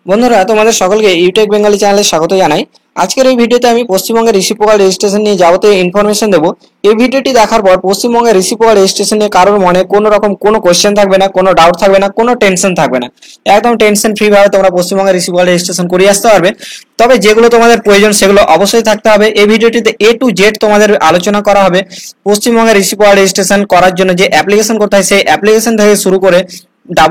বন্ধুরা তোমাদের সকলকে ইউটেক বেঙ্গলি চ্যানেলে স্বাগত জানাই। আজকের এই ভিডিওতে আমি পশ্চিমবঙ্গের রিসিভ পোকাল রেজিস্ট্রেশন নিয়ে যাবতীয় ইনফরমেশন দেবো। এই ভিডিওটি দেখার পর পশ্চিমবঙ্গের রিসিভ পোকাল রেজিস্ট্রেশন নিয়ে কারোর মনে কোনো রকম কোনো কোশ্চেন থাকবে না, কোনো ডাউট থাকবে না, কোনো টেনশন থাকবে না। একদম টেনশন ফ্রি ভাবে তোমরা পশ্চিমবঙ্গের রিসিভ পোকাল রেজিস্ট্রেশন করিয়ে আসতে পারবে। তবে যেগুলো তোমাদের প্রয়োজন সেগুলো অবশ্যই থাকতে হবে। এই ভিডিওটিতে A to Z তোমাদের আলোচনা করা হবে। পশ্চিমবঙ্গের রিসিভ পোকাল রেজিস্ট্রেশন করার জন্য যে অ্যাপ্লিকেশন করতে হয় সেই অ্যাপ্লিকেশন থেকে শুরু করে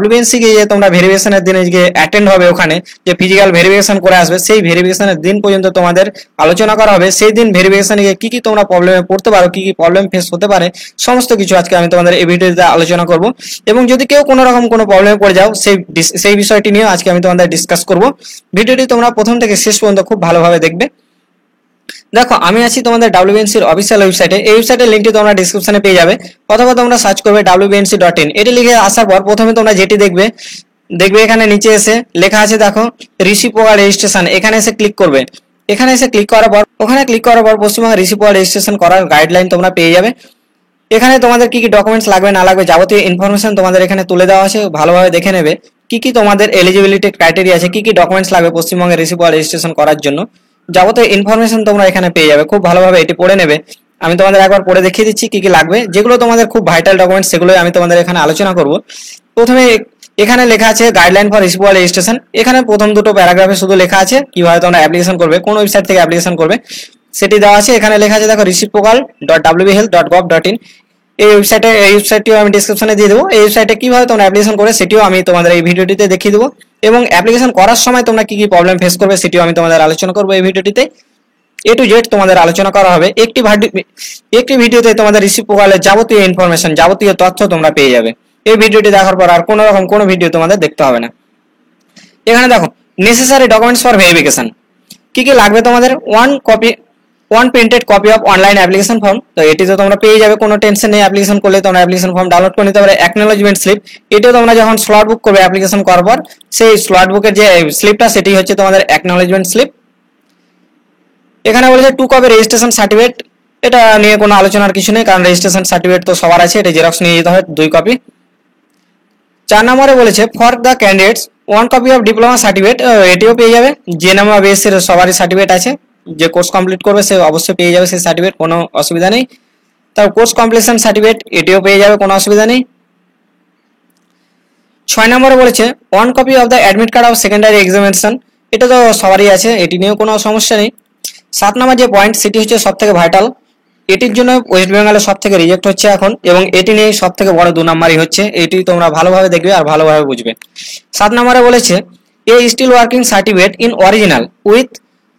WBNC কে যে তোমরা ভেরিফিকেশনের দিনে যে অ্যাটেন্ড হবে, ওখানে যে ফিজিক্যাল ভেরিফিকেশন করে আসবে, সেই ভেরিফিকেশনের দিন পর্যন্ত তোমাদের আলোচনা করা হবে। সেই দিন ভেরিফিকেশনে গিয়ে কি কি তোমরা প্রবলেমে পড়তে পারো, কি কি প্রবলেম ফেস হতে পারে, সমস্ত কিছু আজকে আমি তোমাদের এই ভিডিওতে আলোচনা করব। এবং যদি কেউ কোনো রকম কোনো প্রবলেমে পড়ে যাও সেই বিষয়টি নিয়ে আজকে আমি তোমাদের ডিসকাস করব। ভিডিওটি তোমরা প্রথম থেকে শেষ পর্যন্ত খুব ভালোভাবে দেখবে। দেখো, আমি আছি তোমাদের WBNC এর অফিসিয়াল ওয়েবসাইটে। এই ওয়েবসাইটের লিংকটি তোমরা ডেসক্রিপশনে পেয়ে যাবে, অথবা তোমরা সার্চ করবে wbnc.in। এটি লিখে আসার পর প্রথমে তোমরা যেটি দেখবে এখানে নিচে এসে লেখা আছে, দেখো রিসিভ পোকাল রেজিস্ট্রেশন। এখানে এসে ক্লিক করবে। এখানে এসে ক্লিক করার পর পশ্চিমবঙ্গ রিসিভ পোকাল রেজিস্ট্রেশন করার গাইডলাইন তোমরা পেয়ে যাবে। এখানে তোমাদের কি কি ডকুমেন্টস লাগবে না লাগবে যাবতীয় ইনফরমেশন তোমাদের এখানে তুলে দেওয়া আছে। ভালোভাবে দেখে নেবে কি কি তোমাদের এলিজিবিলিটি ক্রাইটেরিয়া আছে, কি কি ডকুমেন্টস লাগবে পশ্চিমবঙ্গের রিসিভ পোকাল রেজিস্ট্রেশন করার জন্য। যাবতীয় ইনফরমেশন তোমরা এখানে পেয়ে যাবে। খুব ভালোভাবে এটি পড়ে নেবে। আমি তোমাদের একবার পড়ে দেখিয়ে দিচ্ছি কি কি লাগবে। যেগুলো তোমাদের খুব ভাইটাল ডকুমেন্টস সেগুলোই আমি তোমাদের এখানে আলোচনা করব। প্রথমে এখানে লেখা আছে guideline for receive Pokal registration. এখানে প্রথম দুটো প্যারাগ্রাফে শুধু লেখা আছে কিভাবে তোমরা অ্যাপ্লিকেশন করবে, কোন ওয়েবসাইট থেকে অ্যাপ্লিকেশন করবে সেটি দেওয়া আছে। এখানে লেখা আছে, দেখো receivepokal.wbhealth.gov.in। এই ওয়েবসাইটটিও আমি ডেসক্রিপশনে দিয়ে দেবো। এই ওয়েবসাইটে কিভাবে তোমরা অ্যাপ্লিকেশন করে সেটিও আমি তোমাদের এই ভিডিওটিতে দেখিয়ে দেবো। এবং অ্যাপ্লিকেশন করার সময় তোমরা কি কি প্রবলেম ফেস করবে সেটিও আমি তোমাদের আলোচনা করবো এই ভিডিওটিতে। A to Z তোমাদের আলোচনা করা হবে। একটি ভিডিওতে তোমাদের রিসিভ পোকালের যাবতীয় ইনফরমেশন, যাবতীয় তথ্য তোমরা পেয়ে যাবে। এই ভিডিওটি দেখার পর আর কোনো রকম কোনো ভিডিও তোমাদের দেখতে হবে না। এখানে দেখো নেসেসারি ডকুমেন্টস ফর ভেরিফিকেশন কি কি লাগবে তোমাদের। One printed copy of online application form. তো এটি তো তোমরা পেয়ে যাবে, কোনো টেনশন নেই। অ্যাপ্লিকেশন করলে তোমরা অ্যাপ্লিকেশন ফর্ম ডাউনলোড করে নিতে পারবে। অ্যাকনোলেজমেন্ট স্লিপ, এটিও তোমরা যখন স্লট বুক করবে অ্যাপ্লিকেশন করার পর, সেই স্লট বুকের যে স্লিপটা সেটি হচ্ছে তোমাদের অ্যাকনোলেজমেন্ট স্লিপ। এখানে বলেছে 2 কপি রেজিস্ট্রেশন সার্টিফিকেট। এটা নিয়ে কোনো আলোচনার কিছু নেই, কারণ রেজিস্ট্রেশন সার্টিফিকেট তো সবার আছে। এটা জেরক্স নিয়ে যেতে হয় 2 কপি। 4 নম্বরে বলেছে for the candidates 1 copy of diploma certificate. এটিও পেয়ে যাবে। জেএনএম বা বিএসসি এর সবারই সার্টিফিকেট আছে। যে কোর্স কমপ্লিট করবে সে অবশ্যই পেয়ে যাবে সেই সার্টিফিকেট, কোনো অসুবিধা নেই। তার কোর্স কমপ্লিশন সার্টিফিকেট এটিও পেয়ে যাবে, কোনো অসুবিধা নেই। 6 নম্বরে বলেছে 1 copy of the admit card of secondary examination. এটা তো সবারই আছে, এটি নিয়েও কোনো সমস্যা নেই। 7 নম্বর যে পয়েন্ট সেটি হচ্ছে সব থেকে ভাইটাল। এটির জন্য ওয়েস্ট বেঙ্গলে সব থেকে রিজেক্ট হচ্ছে এখন, এবং এটি নিয়ে সব থেকে বড় 2 নম্বরই হচ্ছে। এটি তোমরা ভালোভাবে দেখবে আর ভালোভাবে বুঝবে। 7 নম্বরে বলেছে a still working certificate in original with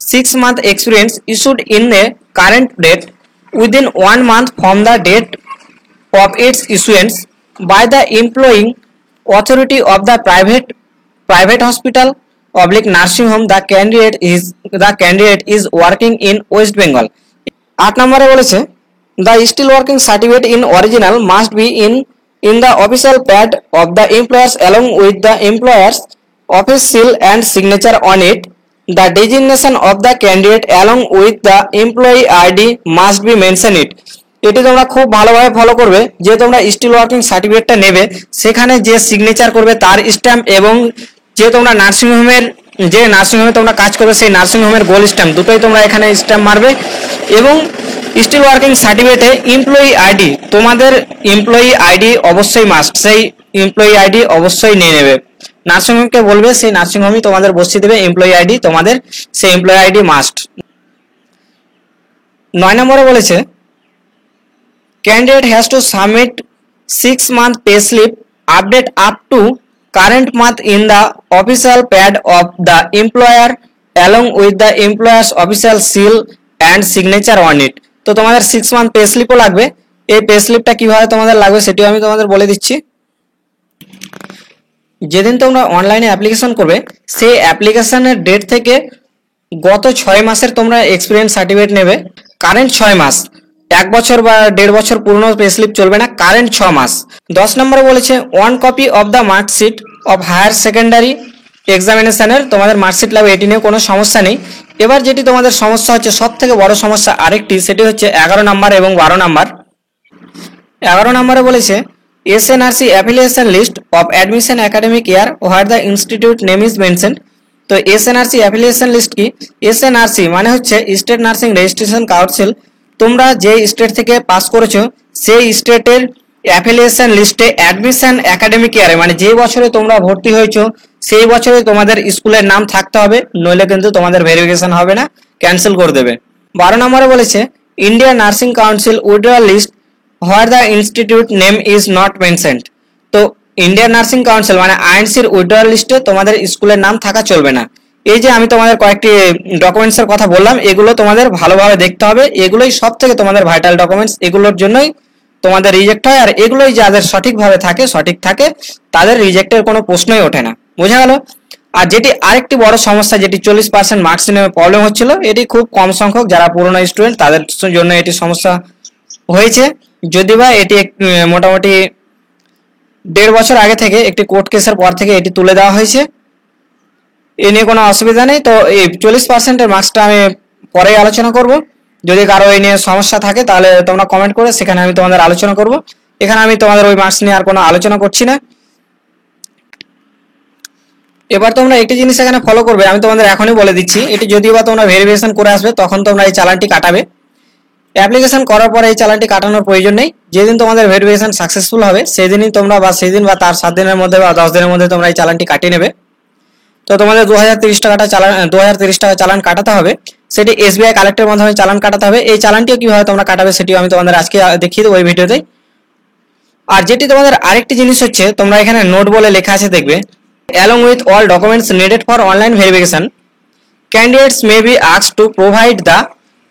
6 month experience issued in a current date within 1 month from the date of its issuance by the employing authority of the private hospital public nursing home the candidate is working in West Bengal। 8 নম্বরে বলেছে the still working certificate in original must be in the official pad of the employers along with the employer's office seal and signature on it। the designation of the candidate along with the employee ID must be mentioned it। এটি তোমরা খুব ভালোভাবে follow করবে। যে তোমরা still working সার্টিফিকেটটা নেবে সেখানে যে সিগনেচার করবে তার স্ট্যাম্প, এবং যে তোমরা নার্সিংহোমে তোমরা কাজ করবে সেই নার্সিংহোমের গোল স্ট্যাম্প, দুটোই তোমরা এখানে স্ট্যাম্প মারবে। এবং স্টিল ওয়ার্কিং সার্টিফিকেটে এমপ্লয়ি আইডি, তোমাদের এমপ্লয়ি আইডি অবশ্যই মাস্ট, সেই এমপ্লয়ি আইডি অবশ্যই নিয়ে নেবে। নার্সিংহোমকে বলবে সেই নার্সিংহোমই তোমাদের বসিয়ে দেবে এমপ্লয়ি আইডি, তোমাদের সেই এমপ্লয়ি আইডি মাস্ট। 9 নম্বরে বলেছে candidate has to submit 6 month pay slip update up to current month in the official pad of the employer along with the employer's official seal and signature on it। তো তোমাদের 6 month pay slipও লাগবে। এই pay slipটা কিভাবে তোমাদের লাগবে সেটিও আমি তোমাদের বলে দিচ্ছি। যেদিন তোমরা অনলাইনে অ্যাপ্লিকেশন করবে সেই অ্যাপ্লিকেশনের ডেট থেকে গত 6 মাসের তোমরা এক্সপিরিয়েন্স সার্টিফিকেট নেবে। কারেন্ট 6 মাস, 1 বছর বা 1.5 বছর পুরনো পে স্লিপ চলবে না, কারেন্ট 6 মাস। 10 নম্বরে বলেছে 1 copy of the marksheet of higher secondary এক্সামিনেশনের তোমাদের মার্কশিট লাগবে। এটি নিয়ে কোনো সমস্যা নেই। এবার যেটি তোমাদের সমস্যা হচ্ছে, সব থেকে বড় সমস্যা আরেকটি, সেটি হচ্ছে 11 নম্বর এবং 12 নম্বর। 11 নম্বরে বলেছে SNRC affiliation list of admission academic year where the institute name is mention. তো তো এসএনআরসি অ্যাফিলিয়েশন লিস্ট কি? এসএনআরসি মানে হচ্ছে স্টেট নার্সিং রেজিস্ট্রেশন কাউন্সিল। তোমরা যে স্টেট থেকে পাস করেছো সেই স্টেটের অ্যাফিলিয়েশন লিস্টে অ্যাডমিশন একাডেমিক ইয়ারে মানে যে বছরে তোমরা ভর্তি হয়েছো সেই বছরে তোমাদের স্কুলের নাম থাকতে হবে, নইলে কিন্তু তোমাদের ভেরিফিকেশন হবে না, ক্যান্সেল করে দেবে। 12 নম্বরে বলেছে Indian nursing council withdraw list where the institute name is not mentioned. তো ইন্ডিয়ান নার্সিং কাউন্সিল মানে আইএনসির উইথড্র লিস্টে তোমাদের স্কুলের নাম থাকা চলবে না। এই যে আমি তোমাদের কয়েকটি ডকুমেন্টসের কথা বললাম, এগুলো তোমাদের ভালোভাবে দেখতে হবে, এগুলোই সব থেকে তোমাদের ভাইটাল ডকুমেন্টস, এগুলোর জন্যই তোমাদের রিজেক্ট হয়। আর এগুলোই যাদের সঠিকভাবে থাকে সঠিক থাকে তাদের রিজেক্টের কোনো প্রশ্নই ওঠে না। বোঝা গেল? আর যেটি আরেকটি বড় সমস্যা, যেটি 40% মার্কস নিয়ে প্রবলেম হচ্ছিল, এটি খুব কম সংখ্যক যারা পুরনো স্টুডেন্ট তাদের জন্য এটি সমস্যা হয়েছে। যদি বা এটি মোটামুটি 1.5 বছর আগে থেকে একটি কোর্ট কেসের পর থেকে এটি তুলে দেওয়া হয়েছে, এ নিয়ে কোনো অসুবিধা নেই। তো এই 40%-এর মার্কসটা আমি পরেই আলোচনা করব। যদি কারো এই নিয়ে সমস্যা থাকে তাহলে তোমরা কমেন্ট করে সেখানে আমি তোমাদের আলোচনা করব। এখানে আমি তোমাদের ওই মার্কস নিয়ে আর কোনো আলোচনা করছি না। এবার তোমরা একটি জিনিস এখানে ফলো করবে, আমি তোমাদের এখনই বলে দিচ্ছি, এটি যদি বা তোমরা ভেরিফিকেশন করে আসবে তখন তোমরা এই চালানটি কাটাবে। অ্যাপ্লিকেশন করার পরে এই চালানটি কাটানোর প্রয়োজন নেই। যেদিন তোমাদের ভেরিফিকেশন সাকসেসফুল হবে সেদিনই তোমরা বা সেদিন বা তার 7 দিনের মধ্যে বা 10 দিনের মধ্যে তোমরা এই চালানটি কাটিয়ে নেবে। তো তোমাদের 2030 টাকা চালান কাটাতে হবে, সেটি এসবিআই কালেক্টের মাধ্যমে চালান কাটাতে হবে। এই চালানটিও কিভাবে তোমরা কাটাবে সেটিও আমি তোমাদের আজকে দেখিয়ে দেবো এই ভিডিওতে। আর যেটি তোমাদের আরেকটি জিনিস হচ্ছে, তোমরা এখানে নোট বলে লেখা আছে দেখবে, along with all documents needed for online verification candidates may be asked to provide the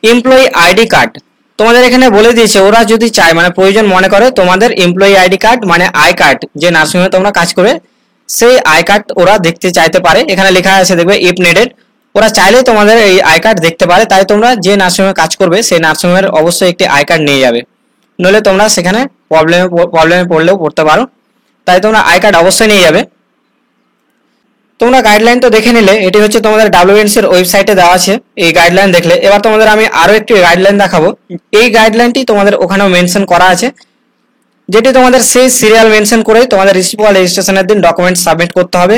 employee ID card। তোমাদের এখানে বলে দিয়েছে ওরা যদি চায় মানে প্রয়োজন মনে করে তোমাদের এমপ্লয়ি আইডি কার্ড মানে আই কার্ড, যে নার্সিংহোমে তোমরা কাজ করবে সেই আই কার্ড ওরা দেখতে চাইতে পারে। এখানে লেখা আছে দেখবে ইফ নিডেড, ওরা চাইলেই তোমাদের এই আই কার্ড দেখতে পারে। তাই তোমরা যে নার্সিংহোমে কাজ করবে সেই নার্সিংহোমের অবশ্যই একটি আই কার্ড নিয়ে যাবে, নইলে তোমরা সেখানে প্রবলেমে পড়লেও পড়তে পারো। তাই তোমরা আই কার্ড অবশ্যই নিয়ে যাবে। তোমরা গাইডলাইন তো দেখে নিলে, এটি হচ্ছে তোমাদের WNC এর ওয়েবসাইটে দেওয়া আছে এই গাইডলাইন দেখলে। এবার তোমাদের আমি আরো একটি গাইডলাইন দেখাবো, এই গাইডলাইনটি তোমাদের ওখানেও মেনশন করা আছে, যেটি তোমাদের সেই সিরিয়াল মেনশন করেই তোমাদের রিসিপ্ট রেজিস্ট্রেশনের দিন ডকুমেন্ট সাবমিট করতে হবে।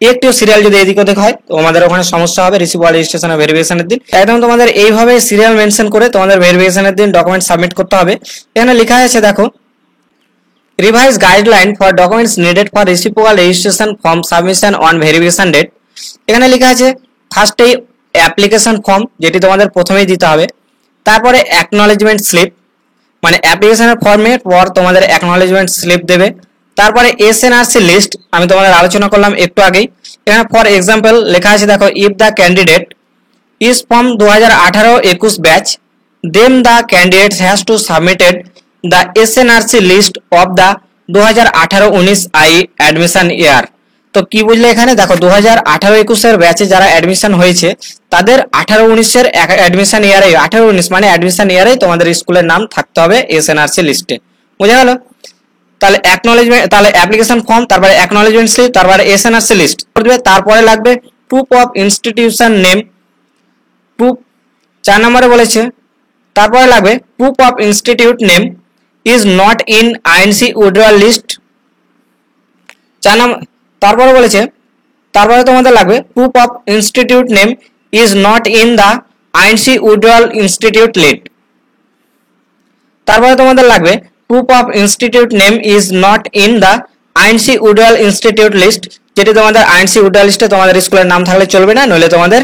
একটিও সিরিয়াল যদি এদিক ওদিক হয় তোমাদের ওখানে সমস্যা হবে রিসিপ্ট রেজিস্ট্রেশন ভেরিফিকেশনের দিন। একদম তোমাদের এইভাবে সিরিয়াল মেনশন করে তোমাদের ভেরিফিকেশনের দিন ডকুমেন্ট সাবমিট করতে হবে। এখানে লেখা আছে দেখো, revise guideline for documents needed for reciprocal registration form submission on verification date. এখানে লেখা আছে ফার্স্টেই অ্যাপ্লিকেশন ফর্ম, যেটি তোমাদের প্রথমেই দিতে হবে, তারপরে অ্যাকনলেজমেন্ট স্লিপ মানে অ্যাপ্লিকেশনের ফর্মের পর তোমাদের অ্যাকনলেজমেন্ট স্লিপ দেবে, তারপরে এসএনআরসি লিস্ট আমি তোমাদের আলোচনা করলাম একটু আগেই। এখানে ফর এক্সাম্পল লেখা আছে দেখো, if the candidate is from 2018-21 batch then the candidate has to submitted the SNRC list of the 2018-19 I admission year. তো কি বুঝলে এখানে দেখো 2018-21 এর ব্যাচে যারা অ্যাডমিশন হয়েছে তাদের 18-19 এর অ্যাডমিশন ইয়ারে 18-19 মানে অ্যাডমিশন ইয়ারেই তোমাদের স্কুলের নাম থাকতে হবে SNRC লিস্টে। বোঝা গেল? তাহলে অ্যাকনলেজমেন্ট, তাহলে অ্যাপ্লিকেশন ফর্ম, তারপরে অ্যাকনলেজমেন্ট স্লিপ, তারপরে SNRC লিস্ট করবে। তারপরে লাগবে proof of institution name, proof 4 নম্বরে বলেছে। তারপরে লাগবে proof of institute name is not in INC withdrawal list। তারপরে বলেছে, তারপরে তোমাদের লাগবে proof of institute name is not in the INC withdrawal institute list। তারপরে তোমাদের লাগবে proof of institute name is not in the INC withdrawal institute list, যেটি তোমাদের INC withdrawal লিস্টে তোমাদের স্কুলের নাম থাকলে চলবে না, নইলে তোমাদের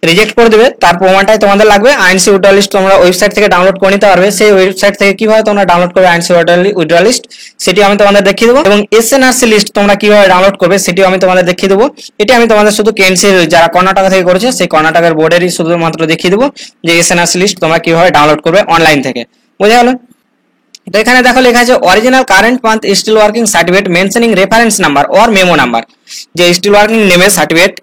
রিজেক্ট করে দেবে। তার প্রমাণটাই তোমাদের লাগবে আইএনসি উইথড্রয়াল লিস্ট, তোমরা ওয়েবসাইট থেকে ডাউনলোড করে নিতে পারবে। সেই ওয়েবসাইট থেকে কিভাবে তোমরা ডাউনলোড করবে আইএনসি উইথড্রয়াল লিস্ট সেটি আমি তোমাদের দেখিয়ে দেবো, এবং এসএনআরসি লিস্ট তোমরা কিভাবে ডাউনলোড করবে সেটিও আমি তোমাদের দেখিয়ে দেবো। এটি আমি তোমাদের শুধু কেএনসি যারা কর্ণাটক থেকে করেছে সেই কর্ণাটকের বোর্ডেরই শুধুমাত্র দেখিয়ে দেবো যে এসএনআরসি লিস্ট তোমরা কিভাবে ডাউনলোড করবে অনলাইন থেকে। বোঝা গেল? তো এখানে দেখো লেখা আছে original current month still working certificate mentioning reference number or memo number. যে স্টিল ওয়ার্কিং নেমের সার্টিফিকেট,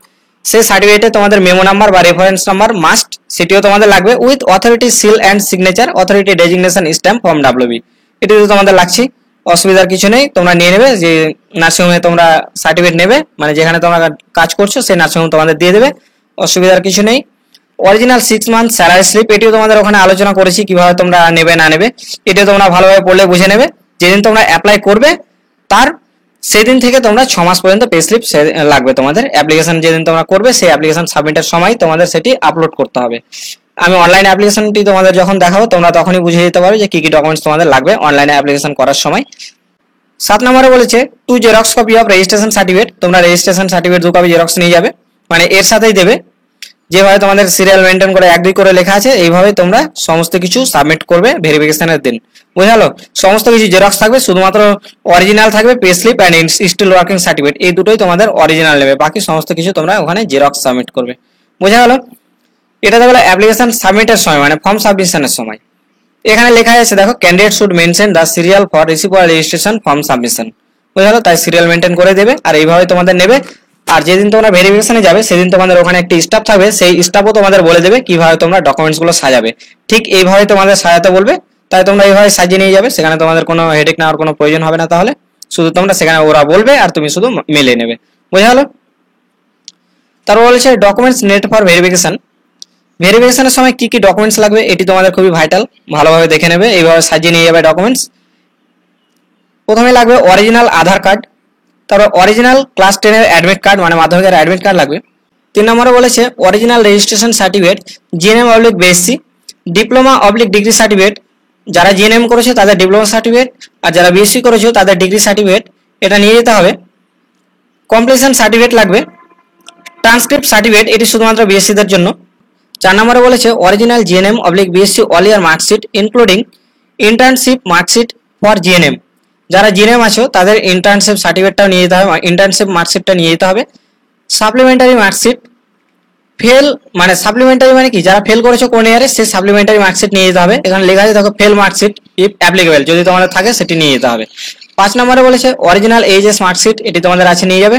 সেই সার্টিফিকেটে তোমাদের মেমো নাম্বার বা রেফারেন্স নাম্বার মাস্ট, সেটিও তোমাদের লাগবে with authority seal and signature authority designation stamp from WB. এটি তো তোমাদের লাগছে, অসুবিধার কিছু নেই, তোমরা নিয়ে নেবে। যে নার্সিংহোমে তোমরা সার্টিফিকেট নেবে মানে যেখানে তোমরা কাজ করছো সেই নার্সিংহোম তোমাদের দিয়ে দেবে, অসুবিধার কিছু নেই। অরিজিনাল 6 মান্থ স্যালারি স্লিপ, এটিও তোমাদের ওখানে আলোচনা করেছি কিভাবে তোমরা নেবে না নেবে, এটিও তোমরা ভালোভাবে পড়লে বুঝে নেবে। যেদিন তোমরা অ্যাপ্লাই করবে তার সেই দিন থেকে তোমরা 6 মাস পর্যন্ত পে স্লিপ লাগবে তোমাদের। অ্যাপ্লিকেশন যেদিন তোমরা করবে সেই অ্যাপ্লিকেশন সাবমিটের সময় তোমাদের সেটি আপলোড করতে হবে। আমি অনলাইন অ্যাপ্লিকেশনটি তোমাদের যখন দেখাবো তোমরা তখনই বুঝে যেতে পারবে যে কি কি ডকুমেন্টস তোমাদের লাগবে অনলাইনে অ্যাপ্লিকেশন করার সময়। 7 নম্বরে বলেছে 2 xerox copy of registration certificate. তোমরা রেজিস্ট্রেশন সার্টিফিকেট 2 কপি জেরক্স নিয়ে যাবে, মানে এর সাথেই দেবে। যেভাবে তোমাদের সিরিয়াল মেনটেন করে 1-2 করে লেখা আছে এইভাবে তোমরা সমস্ত কিছু সাবমিট করবে ভেরিফিকেশনের দিন। বুঝালো? সমস্ত কিছু জেরক্স থাকবে, শুধুমাত্র অরিজিনাল থাকবে pay slip and still working certificate, এই দুটোই তোমাদের অরিজিনাল নেবে, বাকি সমস্ত কিছু তোমরা ওখানে জেরক্স সাবমিট করবে। বোঝা গেল? এটা হলো অ্যাপ্লিকেশন সাবমিটের সময়, মানে ফর্ম সাবমিশনের সময়। এখানে লেখা আছে দেখো, candidate should mention the serial for receipt registration form submission. বুঝা গেল? তাই সিরিয়াল মেনটেন করে দেবে আর এইভাবে তোমাদের নেবে। আর যেদিন তোমরা ভেরিফিকেশনে যাবে সেদিন তোমাদের ওখানে একটি স্টাফ থাকবে, সেই স্টাফও তোমাদের বলে দেবে কিভাবে তোমরা ডকুমেন্টস গুলো সাজাবে। ঠিক এইভাবে তোমাদের সাজাতে বলবে, তাই তোমরা এইভাবে সাজিয়ে নিয়ে যাবে, সেখানে তোমাদের কোনো হেডেক নেওয়ার কোনো প্রয়োজন হবে না। তাহলে শুধু তোমরা সেখানে ওরা বলবে আর তুমি শুধু মেলে নেবে। বোঝা গেল? তারপর বলেছে ডকুমেন্টস নেট ফর ভেরিফিকেশন। ভেরিফিকেশনের সময় কি কি ডকুমেন্টস লাগবে এটি তোমাদের খুবই ভাইটাল, ভালোভাবে দেখে নেবে। এইভাবে সাজিয়ে নিয়ে যাবে ডকুমেন্টস। প্রথমে লাগবে অরিজিনাল আধার কার্ড, তারপর অরিজিনাল ক্লাস 10 এর অ্যাডমিট কার্ড, মানে মাধ্যমিকের অ্যাডমিট কার্ড লাগবে। 3 নম্বরে বলেছে original registration certificate, GNM oblique BSc, diploma oblique degree certificate. যারা জিএনএম করেছে তাদের ডিপ্লোমা সার্টিফিকেট, আর যারা বিএসসি করেছে তাদের ডিগ্রি সার্টিফিকেট, এটা নিয়ে যেতে হবে। কমপ্লিশন সার্টিফিকেট লাগবে। ট্রান্সক্রিপ্ট সার্টিফিকেট, এটি শুধুমাত্র বিএসসিদের জন্য। 4 নম্বরে বলেছে original GNM oblique BSc all year marksheet including internship marksheet for GNM. যারা জিএনএম আছো তাদের ইন্টার্নশিপ সার্টিফিকেটটাও নিয়ে যেতে হবে, ইন্টার্নশিপ মার্কশিটটা নিয়ে যেতে হবে। সাপ্লিমেন্টারি মার্কশিট, ফেল মানে সাপ্লিমেন্টারি মানে কি, যারা ফেল করেছো কোন ইয়ারে সেই সাপ্লিমেন্টারি মার্কশিট নিয়ে যেতে হবে। এখানে লেখা আছে দেখো, ফেল মার্কশিট ইফ অ্যাপ্লিকেবল, যদি তোমাদের থাকে সেটি নিয়ে যেতে হবে। 5 নম্বরে বলেছে অরিজিনাল এইচএস মার্কশিট, এটি তোমাদের আছে, নিয়ে যাবে।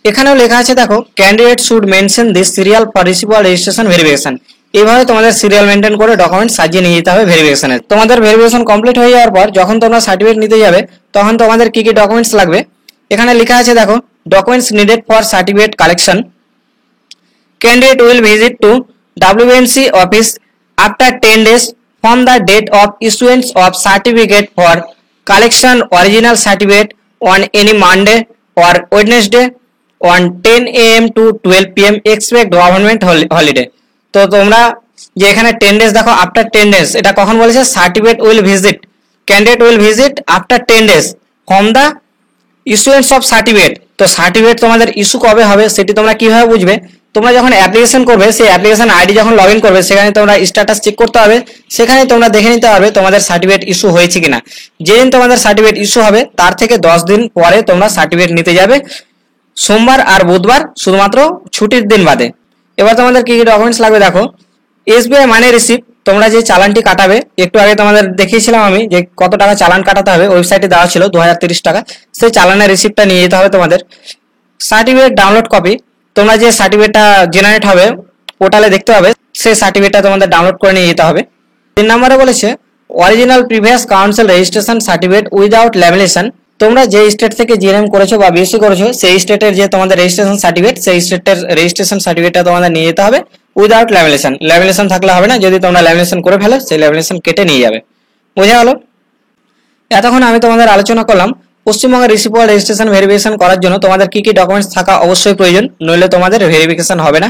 এখানেও লেখা আছে দেখো, candidate should mention this serial for receipt registration verification. এইভাবে তোমাদের সিরিয়াল মেনটেন করে ডকুমেন্ট সাজিয়ে নিয়ে যেতে হবে ভেরিফিকেশনে। তোমাদের ভেরিফিকেশন কমপ্লিট হয়ে যাওয়ার পর যখন তোমরা সার্টিফিকেট নিতে যাবে তখন তোমাদের কি কি ডকুমেন্টস লাগবে এখানে লেখা আছে দেখো, documents needed for certificate collection. Candidate will visit to WNC office after 10 days from the date of issuance of certificate for collection original certificate on any Monday or Wednesday on 10 AM to 12 PM expect government holiday। তো তোমরা যে এখানে 10 days দেখো, after 10 days, এটা কখন বলেছে, certificate will visit, candidate will visit after 10 days from the issuance of certificate. তো certificate তোমাদের ইস্যু কবে হবে সেটি তোমরা কিভাবে বুঝবে, তোমরা যখন অ্যাপ্লিকেশন করবে সেই অ্যাপ্লিকেশন আইডি যখন লগ ইন করবে সেখানে তোমরা স্ট্যাটাস চেক করতে হবে, সেখানে তোমরা দেখে নিতে পারবে তোমাদের সার্টিফিকেট ইস্যু হয়েছে কিনা। যেদিন তোমাদের সার্টিফিকেট ইস্যু হবে তার থেকে 10 দিন পরে তোমরা সার্টিফিকেট নিতে যাবে, সোমবার আর বুধবার শুধুমাত্র ছুটির দিন বাদে। এবার তোমাদের কি কি ডকুমেন্টস লাগবে দেখো, এসবিআই মানি রিসিপ্ট, তোমরা যে চালানটি কাটাবে, একটু আগে তোমাদের দেখিয়েছিলাম আমি যে কত টাকা চালান কাটাতে হবে, ওয়েবসাইটে দেওয়া ছিল 2030 টাকা, সেই চালানের রিসিপ্টটা নিয়ে যেতে হবে তোমাদের। সার্টিফিকেট ডাউনলোড কপি, তোমরা যে সার্টিফিকেটটা জেনারেট হবে পোর্টালে দেখতে পাবে, সেই সার্টিফিকেটটা তোমাদের ডাউনলোড করে নিয়ে যেতে হবে। 3 নম্বরে বলেছে original previous council registration certificate without lamination. তোমরা যে স্টেট থেকে জিএনএম করেছো বা বিএসসি করেছো সেই স্টেটের যে তোমাদের রেজিস্ট্রেশন সার্টিফিকেট, সেই স্টেটের রেজিস্ট্রেশন সার্টিফিকেটটা তোমাদের নিয়ে যেতে হবে উইদাউট ল্যামিনেশন। ল্যামিনেশন থাকলে হবে না, যদি তোমরা ল্যামিনেশন করে ফেলো সেই ল্যামিনেশন কেটে নিয়ে যাবে। বোঝা গেল? এতক্ষণ আমি তোমাদের আলোচনা করলাম পশ্চিমবঙ্গের রিসিপ্ট রেজিস্ট্রেশন ভেরিফিকেশন করার জন্য তোমাদের কি কি ডকুমেন্টস থাকা অবশ্যই প্রয়োজন, নইলে তোমাদের ভেরিফিকেশন হবে না।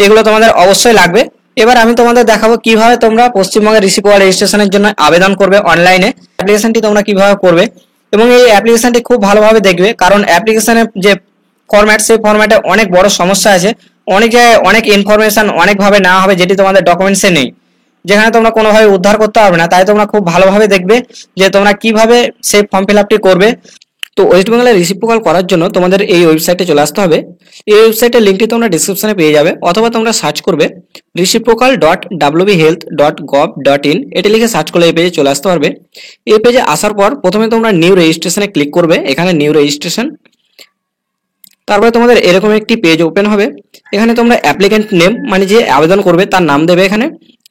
এগুলো তোমাদের অবশ্যই লাগবে। এবার আমি তোমাদের দেখাবো কিভাবে তোমরা পশ্চিমবঙ্গের রিসিপ্ট রেজিস্ট্রেশনের জন্য আবেদন করবে অনলাইনে, অ্যাপ্লিকেশনটি তোমরা কিভাবে করবে। এবং এই অ্যাপ্লিকেশনটি খুব ভালোভাবে দেখবে, কারণ অ্যাপ্লিকেশনের যে ফরম্যাট সেই ফরম্যাটে অনেক বড় সমস্যা আছে, অনেক জায়গায় অনেক ইনফরমেশন অনেকভাবে নেওয়া হবে যেটি তোমাদের ডকুমেন্টসে নেই, যেখানে তোমরা কোনোভাবে উদ্ধার করতে পারবে না। তাই তোমরা খুব ভালোভাবে দেখবে যে তোমরা কিভাবে সেই ফর্ম ফিল আপটি করবে। তো ওয়েস্ট বেঙ্গলের রিসিপ্ট করার জন্য তোমাদের এই ওয়েবসাইটে চলে আসতে হবে। এই ওয়েবসাইটের লিঙ্কটি তোমরা ডিসক্রিপশনে পেয়ে যাবে, অথবা তোমরা সার্চ করবে reciprocal.wbhealth.gov.in, এটা লিখে সার্চ করলে এই পেজে চলে আসতে পারবে। এই পেজে আসার পর প্রথমে তোমরা নিউ রেজিস্ট্রেশনে ক্লিক করবে, এখানে নিউ রেজিস্ট্রেশন। তারপরে তোমাদের এরকম একটি পেজ ওপেন হবে। এখানে তোমরা অ্যাপ্লিক্যান্ট নেম মানে যে আবেদন করবে তার নাম দেবে, এখানে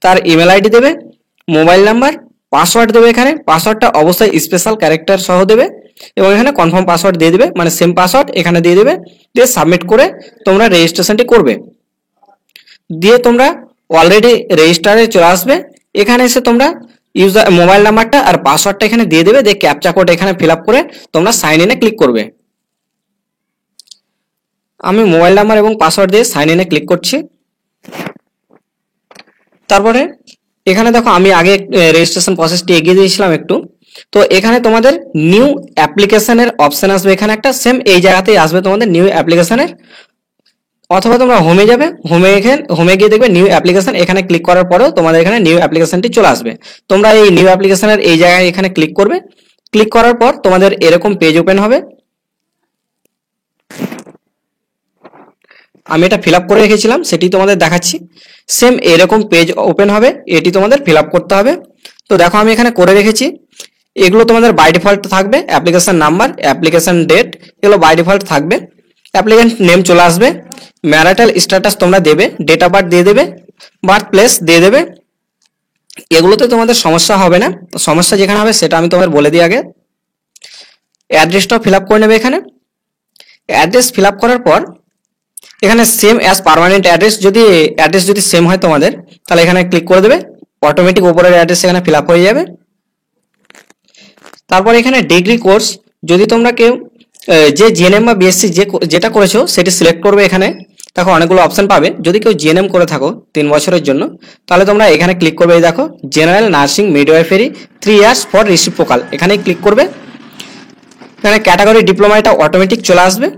তার ইমেল আইডি দেবে, মোবাইল নাম্বার, পাসওয়ার্ড দেবে। এখানে পাসওয়ার্ডটা অবশ্যই স্পেশাল ক্যারেক্টার সহ দেবে এবং এখানে কনফার্ম পাসওয়ার্ড দিয়ে দেবে, মানে সেম পাসওয়ার্ড এখানে দিয়ে দেবে। দিয়ে সাবমিট করে তোমরা রেজিস্ট্রেশনটি করবে। দিয়ে তোমরা অলরেডি রেজিস্টারে চলে আসবে। এখানে এসে তোমরা ইউজার মোবাইল নাম্বারটা আর পাসওয়ার্ডটা এখানে দিয়ে দেবে, দিয়ে ক্যাপচা কোড এখানে ফিল আপ করে তোমরা সাইন ইনে ক্লিক করবে। আমি মোবাইল নাম্বার এবং পাসওয়ার্ড দিয়ে সাইন ইনে ক্লিক করছি। তারপরে এখানে দেখো আমি আগে রেজিস্ট্রেশন প্রসেসটি এগিয়ে দিয়েছিলাম একটু, তো এখানে তোমাদের নিউ অ্যাপ্লিকেশনের অপশন আসবে, এখানে একটা সেম এই জায়গাতেই আসবে তোমাদের নিউ অ্যাপ্লিকেশনের, অথবা তোমরা হোমে যাবে, হোমে গিয়ে দেখবে নিউ অ্যাপ্লিকেশন, এখানে ক্লিক করার পরেও তোমাদের এখানে নিউ অ্যাপ্লিকেশনটি চলে আসবে। তোমরা এই নিউ অ্যাপ্লিকেশনের এই জায়গায় এখানে ক্লিক করবে, ক্লিক করার পর তোমাদের এরকম পেজ ওপেন হবে। আমি এটা ফিল আপ করে রেখেছিলাম, সেটি তোমাদের দেখাচ্ছি। সেম এরকম পেজ ওপেন হবে, এটি তোমাদের ফিল আপ করতে হবে। তো দেখো আমি এখানে করে রেখেছি, এগুলো তোমাদের বাই ডিফল্ট থাকবে, অ্যাপ্লিকেশন নাম্বার, অ্যাপ্লিকেশন ডেট, এগুলো বাই ডিফল্ট থাকবে। অ্যাপ্লিকেন্ট নেম চলে আসবে, ম্যারিটাল স্ট্যাটাস তোমরা দেবে, ডেট অফ বার্থ দিয়ে দেবে, বার্থ প্লেস দিয়ে দেবে। এগুলোতে তোমাদের সমস্যা হবে না, সমস্যা যেখানে হবে সেটা আমি তোমাদের বলে দিই আগে। অ্যাড্রেসটাও ফিল আপ করে নেবে এখানে। অ্যাড্রেস ফিল আপ করার পর এখানে সেম অ্যাজ পার্মানেন্ট অ্যাড্রেস যদি সেম হয় তোমাদের, তাহলে এখানে ক্লিক করে দেবে, অটোমেটিক উপরের অ্যাড্রেস এখানে ফিল আপ হয়ে যাবে। তারপর এখানে ডিগ্রি কোর্স, যদি তোমরা কেউ যে জিএনএম বা বিএসসি যেটা করেছো সেটি সিলেক্ট করবে। এখানে দেখো অনেকগুলো অপশন পাবে, যদি কেউ জিএনএম করে থাকো 3 বছরের জন্য, তাহলে তোমরা এখানে ক্লিক করবে, এই দেখো general nursing midwifery 3 years for reciprocal, এখানেই ক্লিক করবে। এখানে ক্যাটাগরি ডিপ্লোমা এটা অটোমেটিক চলে আসবে।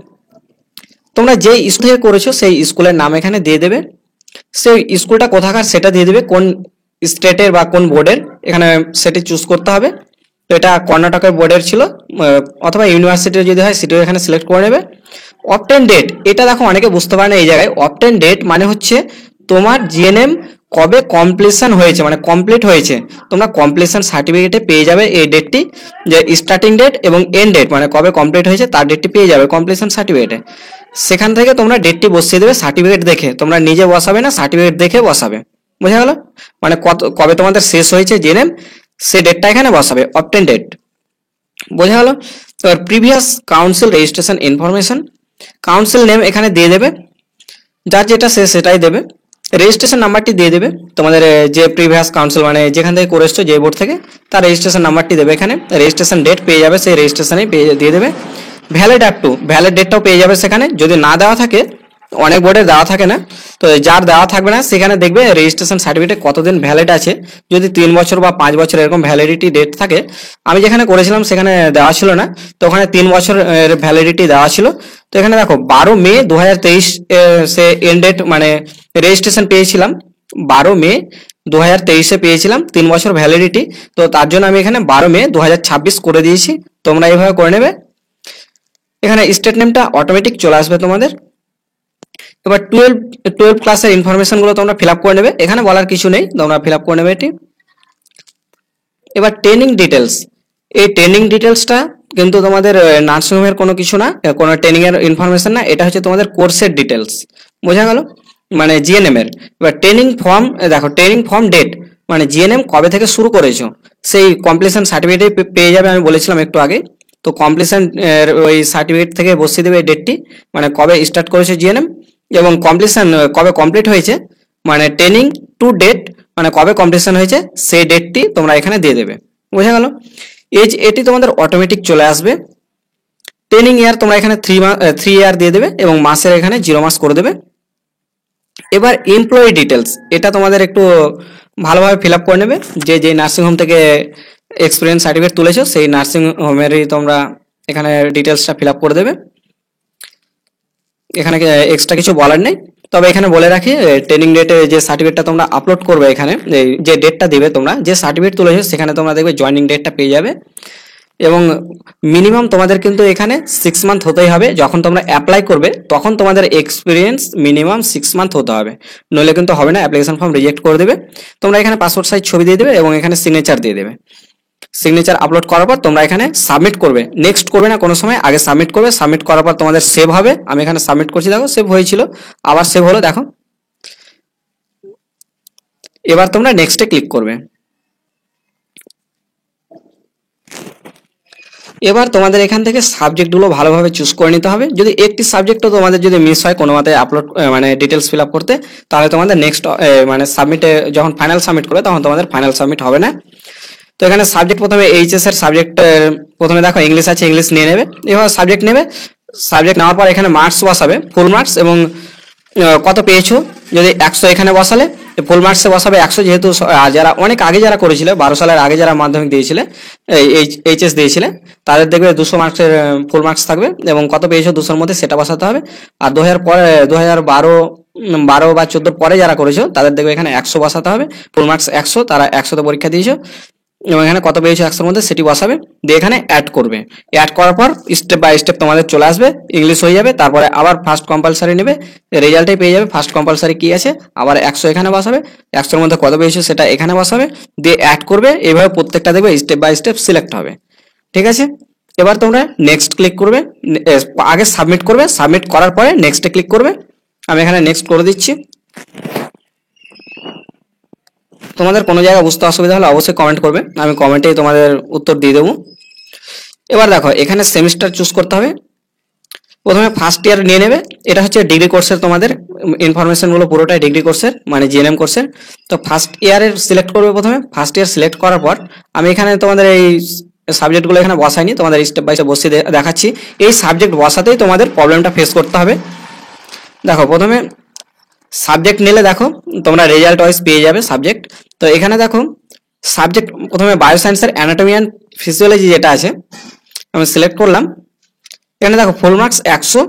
তোমরা যে স্কুল থেকে করেছো সেই স্কুলের নাম এখানে দিয়ে দেবে, সেই স্কুলটা কোথাকার সেটা দিয়ে দেবে, কোন স্টেটের বা কোন বোর্ডের, এখানে সেটি চুজ করতে হবে। তো এটা কর্ণাটকের বোর্ডের ছিল, অথবা ইউনিভার্সিটির যদি হয় সেটিও এখানে সিলেক্ট করে নেবে। অবটেন ডেট, এটা দেখো অনেকে বুঝতে পারে না এই জায়গায়, অবটেন ডেট মানে হচ্ছে তোমার জিএনএম কবে কমপ্লিশন হয়েছে, মানে কমপ্লিট হয়েছে, তোমরা কমপ্লিশন সার্টিফিকেটে পেয়ে যাবে এই ডেটটি, যে স্টার্টিং ডেট এবং এন্ড ডেট মানে কবে কমপ্লিট হয়েছে তার ডেটটি পেয়ে যাবে কমপ্লিশন সার্টিফিকেটে। সেখান থেকে তোমরা ডেটটি বসিয়ে দেবে, সার্টিফিকেট দেখে, তোমরা নিজে বসাবে না, সার্টিফিকেট দেখে বসাবে, বোঝা গেল? মানে কবে তোমাদের শেষ হয়েছে জেনেম, সে ডেটটা এখানে বসাবে, অবটেন ডেট, বোঝা গেল? তো previous council registration information, council name এখানে দিয়ে দেবে, যার যেটা সে সেটাই দেবে। রেজিস্ট্রেশন নাম্বারটি দিয়ে দেবে, তোমাদের যে প্রিভিয়াস কাউন্সিল মানে যেখান থেকে করে এসছো যে বোর্ড থেকে, তার রেজিস্ট্রেশন নাম্বারটি দেবে এখানে। রেজিস্ট্রেশন ডেট পেয়ে যাবে, সেই রেজিস্ট্রেশনে দিয়ে দেবে। ভ্যালিড আপ টু, ভ্যালিড ডেটটাও পেয়ে যাবে সেখানে, যদি না দেওয়া থাকে, অনেক বোর্ডে দেওয়া থাকে না, তো যার দেওয়া থাকবে না সেখানে দেখবে রেজিস্ট্রেশন সার্টিফিকেট কতদিন ভ্যালিড আছে, যদি 3 বছর বা 5 বছর এরকম ভ্যালিডিটি ডেট থাকে। আমি যেখানে করেছিলাম সেখানে দেওয়া ছিল না, তো ওখানে 3 বছর ভ্যালিডিটি দেওয়া ছিল। তো এখানে দেখো 12 মে 2023 সে এন্ড ডেট, মানে রেজিস্ট্রেশন পেয়েছিলাম 12 মে 2023-এ পেয়েছিলাম, 3 বছর ভ্যালিডিটি, তো তার জন্য আমি এখানে 12 মে 2026 করে দিয়েছি। তোমরা এইভাবে করে নেবে। এখানে স্টেট নেমটা অটোমেটিক চলে আসবে তোমাদের। এবার 12 ক্লাসের ইনফরমেশন গুলো তোমরা ফিল আপ করে নেবে, এখানে বলার কিছু নেই, তোমরা ফিল আপ করে নেবে এটি। এবার ট্রেনিং ডিটেলস, এই ট্রেনিং ডিটেলসটা কিন্তু তোমাদের নার্সিং হোমের কোনো কিছু না, কোনো ট্রেনিং এর ইনফরমেশন না, এটা হচ্ছে তোমাদের কোর্সের ডিটেলস, বোঝা গেল? মানে জিএনএম এর। এবার ট্রেনিং ফর্ম, দেখো ট্রেনিং ফর্ম ডেট মানে জিএনএম কবে থেকে শুরু করেছো সেই কমপ্লিশন সার্টিফিকেট পেয়ে যাবে, আমি বলেছিলাম একটু আগে। তো কমপ্লিশন ওই সার্টিফিকেট থেকে বসিয়ে দেবে এই ডেটটি, মানে কবে স্টার্ট করেছে জিএনএম, এবং কমপ্লিশন কবে কমপ্লিট হয়েছে, মানে ট্রেনিং টু ডেট মানে কবে কমপ্লিশন হয়েছে সেই ডেটটি তোমরা এখানে দিয়ে দেবে, বোঝা গেল? এজ এটি তোমাদের অটোমেটিক চলে আসবে। ট্রেনিং ইয়ার তোমরা এখানে 3 ইয়ার দিয়ে দেবে, এবং মাসের এখানে 0 মাস করে দেবে। এবার এমপ্লয়ি ডিটেলস, এটা তোমাদের একটু ভালোভাবে ফিল আপ করে নেবে, যে নার্সিং হোম থেকে এক্সপিরিয়েন্স সার্টিফিকেট তুলেছো সেই নার্সিং হোমেরই তোমরা এখানে ডিটেলসটা ফিল আপ করে দেবে। এখানে এক্সট্রা কিছু বলার নেই, তবে এখানে বলে রাখি ট্রেনিং ডেটে যে সার্টিফিকেটটা তোমরা আপলোড করবে, এখানে যে ডেটটা দিবে তোমরা যে সার্টিফিকেট তুলেছো সেখানে তোমরা দেখবে জয়েনিং ডেটটা পেয়ে যাবে। এবং মিনিমাম তোমাদের কিন্তু এখানে 6 মান্থ হতেই হবে, যখন তোমরা অ্যাপ্লাই করবে তখন তোমাদের এক্সপিরিয়েন্স মিনিমাম 6 মান্থ হতে হবে, নইলে কিন্তু হবে না, অ্যাপ্লিকেশন ফর্ম রিজেক্ট করে দেবে। তোমরা এখানে পাসপোর্ট সাইজ ছবি দিয়ে দেবে এবং এখানে সিগনেচার দিয়ে দেবে। সিগনেচার আপলোড করার পর তোমরা এখানে সাবমিট করবে, নেক্সট করবে না কোনো সময়, আগে সাবমিট করবে। সাবমিট করার পর তোমাদের সেভ হবে, আমি এখানে সাবমিট করছি, দেখো সেভ হয়েছিল, আবার সেভ হলো, দেখো। এবার তোমরা নেক্সটে ক্লিক করবে। এবার তোমাদের এখান থেকে সাবজেক্টগুলো ভালোভাবে চুজ করে নিতে হবে, যদি একটি সাবজেক্টও তোমাদের যদি মিস হয় কোনো মতে আপলোড মানে ডিটেলস ফিল আপ করতে, তাহলে তোমাদের নেক্সট মানে সাবমিটে যখন ফাইনাল সাবমিট করবে তখন তোমাদের ফাইনাল সাবমিট হবে না। তো এখানে সাবজেক্ট প্রথমে এইচএস এর সাবজেক্ট প্রথমে দেখো ইংলিশ আছে, ইংলিশ নিয়ে নেবে, এবার সাবজেক্ট নেবে, সাবজেক্ট নেওয়ার পর এখানে মার্কস বসাবে, ফুল মার্কস এবং কত পেয়েছো, যদি 100 এখানে বসালে ফুল মার্কসে বসাবে 100, যেহেতু যারা অনেক আগে যারা করেছিল 12 সালের আগে যারা মাধ্যমিক দিয়েছিলে এইচএস দিয়েছিলে তাদের দেখবে 200 মার্কসের ফুল মার্কস থাকবে এবং কত পেয়েছো 200-র মধ্যে সেটা বসাতে হবে। আর 2012 বা 14 পরে যারা করেছো তাদের দেখবে এখানে 100 বসাতে হবে, ফুল মার্কস 100, তারা 100তে পরীক্ষা দিয়েছো এবং এখানে কত পেয়েছো 100-র মধ্যে সেটি বসাবে, দিয়ে এখানে অ্যাড করবে। অ্যাড করার পর স্টেপ বাই স্টেপ তোমাদের চলে আসবে, ইংলিশ হয়ে যাবে, তারপরে আবার ফার্স্ট কম্পালসারি নেবে, রেজাল্টে পেয়ে যাবে ফার্স্ট কম্পালসারি কি আছে, আবার 100 এখানে বসাবে, 100-র মধ্যে কত পেয়েছো সেটা এখানে বসাবে, দিয়ে অ্যাড করবে, এইভাবে প্রত্যেকটা দেখবে স্টেপ বাই স্টেপ সিলেক্ট হবে। ঠিক আছে, এবার তোমরা নেক্সট ক্লিক করবে, আগে সাবমিট করবে, সাবমিট করার পরে নেক্সটে ক্লিক করবে। আমি এখানে নেক্সট করে দিচ্ছি। তোমাদের কোনো জায়গায় বুঝতে অসুবিধা হলে অবশ্যই কমেন্ট করবে, আমি কমেন্টেই তোমাদের উত্তর দিয়ে দেবো। এবার দেখো এখানে সেমিস্টার চুজ করতে হবে, প্রথমে ফার্স্ট ইয়ার নিয়ে নেবে, এটা হচ্ছে ডিগ্রি কোর্সের, তোমাদের ইনফরমেশনগুলো পুরোটাই ডিগ্রি কোর্সের মানে জিএনএম কোর্সের। তো ফার্স্ট ইয়ারের সিলেক্ট করবে, প্রথমে ফার্স্ট ইয়ার সিলেক্ট করার পর আমি এখানে তোমাদের এই সাবজেক্টগুলো এখানে বসাইনি, তোমাদের স্টেপ বাই স্টেপ বসিয়ে দেখাচ্ছি। এই সাবজেক্ট বসাতেই তোমাদের প্রবলেমটা ফেস করতে হবে। দেখো প্রথমে সাবজেক্ট নিলে দেখো তোমরা রেজাল্ট ওয়াইজ পেয়ে যাবে সাবজেক্ট। তো এখানে দেখো সাবজেক্ট প্রথমে বায়োসায়েন্সের অ্যানাটমি অ্যান্ড ফিজিওলজি যেটা আছে আমি সিলেক্ট করলাম। এখানে দেখো ফুল মার্কস 100,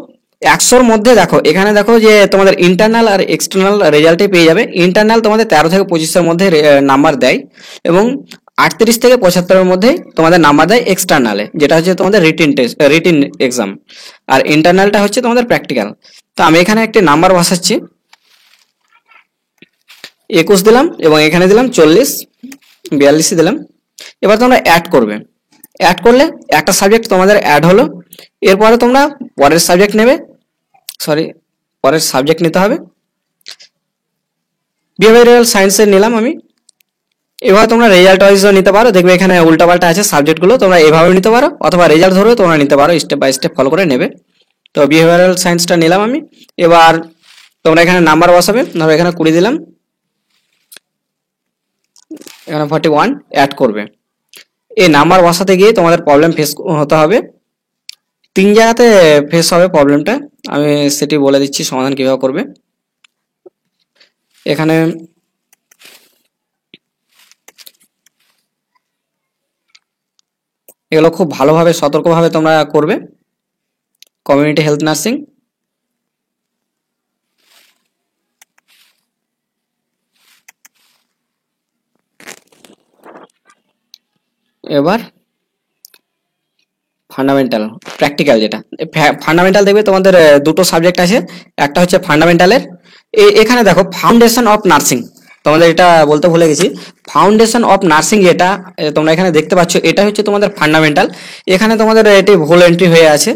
100-র মধ্যে দেখো এখানে দেখো যে তোমাদের ইন্টারনাল আর এক্সটার্নাল রেজাল্টে পেয়ে যাবে। ইন্টারনাল তোমাদের 13 থেকে 25-এর মধ্যে নাম্বার দেয় এবং 38 থেকে 75-এর মধ্যে তোমাদের নাম্বার দেয় এক্সটার্নালে, যেটা হচ্ছে তোমাদের রিটিন এক্সাম, আর ইন্টারনালটা হচ্ছে তোমাদের প্র্যাকটিক্যাল। তো আমি এখানে একটি নাম্বার বসাচ্ছি, 21 দিলাম এবং এখানে দিলাম 40, 42 দিলাম। এবার তোমরা অ্যাড করবে, অ্যাড করলে একটা সাবজেক্ট তোমাদের অ্যাড হলো। এরপরে তোমরা পরের সাবজেক্ট নেবে, পরের সাবজেক্ট নিতে হবে। বিহেভিয়ারাল সায়েন্সের নিলাম আমি। এভাবে তোমরা রেজাল্ট ওয়াইজও নিতে পারো, দেখবে এখানে উল্টাপাল্টা আছে সাবজেক্টগুলো, তোমরা এভাবে নিতে পারো অথবা রেজাল্ট ধরেও তোমরা নিতে পারো, স্টেপ বাই স্টেপ ফলো করে নেবে। তো বিহেভিয়ারাল সায়েন্সটা নিলাম আমি। এবার তোমরা এখানে নাম্বার বসাবে, ধরো এখানে 20 দিলাম, এখানে 41 অ্যাড করবে। এই নাম্বার বসাতে গিয়ে তোমাদের প্রবলেম ফেস হতে হবে, 3 জায়গাতে ফেস হবে প্রবলেমটা, আমি সেটি বলে দিচ্ছি সমাধান কিভাবে করবে। এখানে এগুলো খুব ভালোভাবে সতর্কভাবে তোমরা করবে। কমিউনিটি হেলথ নার্সিং, এবার ফান্ডামেন্টাল প্র্যাকটিক্যাল, যেটা ফান্ডামেন্টাল দেখবে তোমাদের দুটো সাবজেক্ট আছে, একটা হচ্ছে ফান্ডামেন্টালের, এখানে দেখো ফাউন্ডেশন অফ নার্সিং, তোমাদের এটা বলতে ভুলে গেছি, ফাউন্ডেশন অফ নার্সিং যেটা তোমরা এখানে দেখতে পাচ্ছ এটা হচ্ছে তোমাদের ফান্ডামেন্টাল। এখানে তোমাদের এটি ভুল এন্ট্রি হয়ে আছে,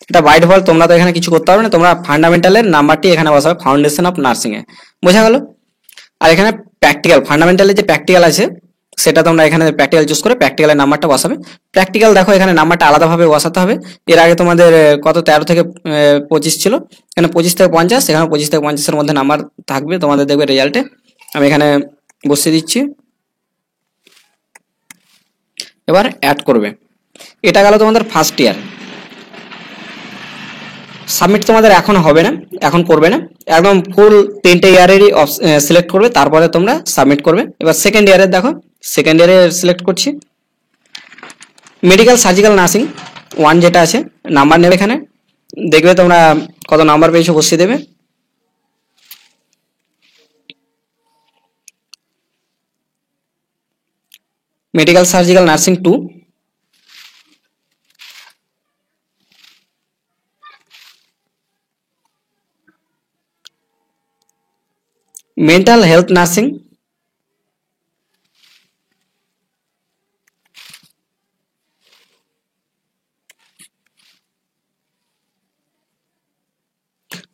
এটা বাই ডিফল্ট, তোমরা তো এখানে কিছু করতে পারবে না, তোমরা ফান্ডামেন্টালের নাম্বারটি এখানে বসাবে ফাউন্ডেশন অফ নার্সিং এ, বোঝা গেল। আর এখানে প্র্যাকটিক্যাল, ফান্ডামেন্টালের যে প্র্যাকটিক্যাল আছে সেটা তোমরা এখানে প্র্যাকটিক্যাল চুজ করে প্র্যাকটিক্যালের নাম্বারটা বসাবে। প্র্যাকটিক্যাল দেখো এখানে নাম্বারটা আলাদাভাবে বসাতে হবে, এর আগে তোমাদের কত 13 থেকে 25 ছিল, এখানে 25 থেকে 50, এখানে 25 থেকে 50-এর মধ্যে নাম্বার থাকবে তোমাদের দেখবে রেজাল্টে। আমি এখানে বসিয়ে দিচ্ছি, এবার অ্যাড করবে। এটা গেল তোমাদের ফার্স্ট ইয়ার। সাবমিট তোমাদের এখন হবে না, এখন করবে না, একদম ফুল 3টে ইয়ারেরই সিলেক্ট করবে, তারপরে তোমরা সাবমিট করবে। এবার সেকেন্ড ইয়ারের দেখো, সেকেন্ড ইয়ারে সিলেক্ট করছি, মেডিকেল সার্জিক্যাল নার্সিং 1 যেটা আছে, নাম্বার নেবে এখানে, দেখবে তোমরা কত নাম্বার পেয়েছো বসিয়ে দেবে। Medical surgical nursing 2, mental health nursing,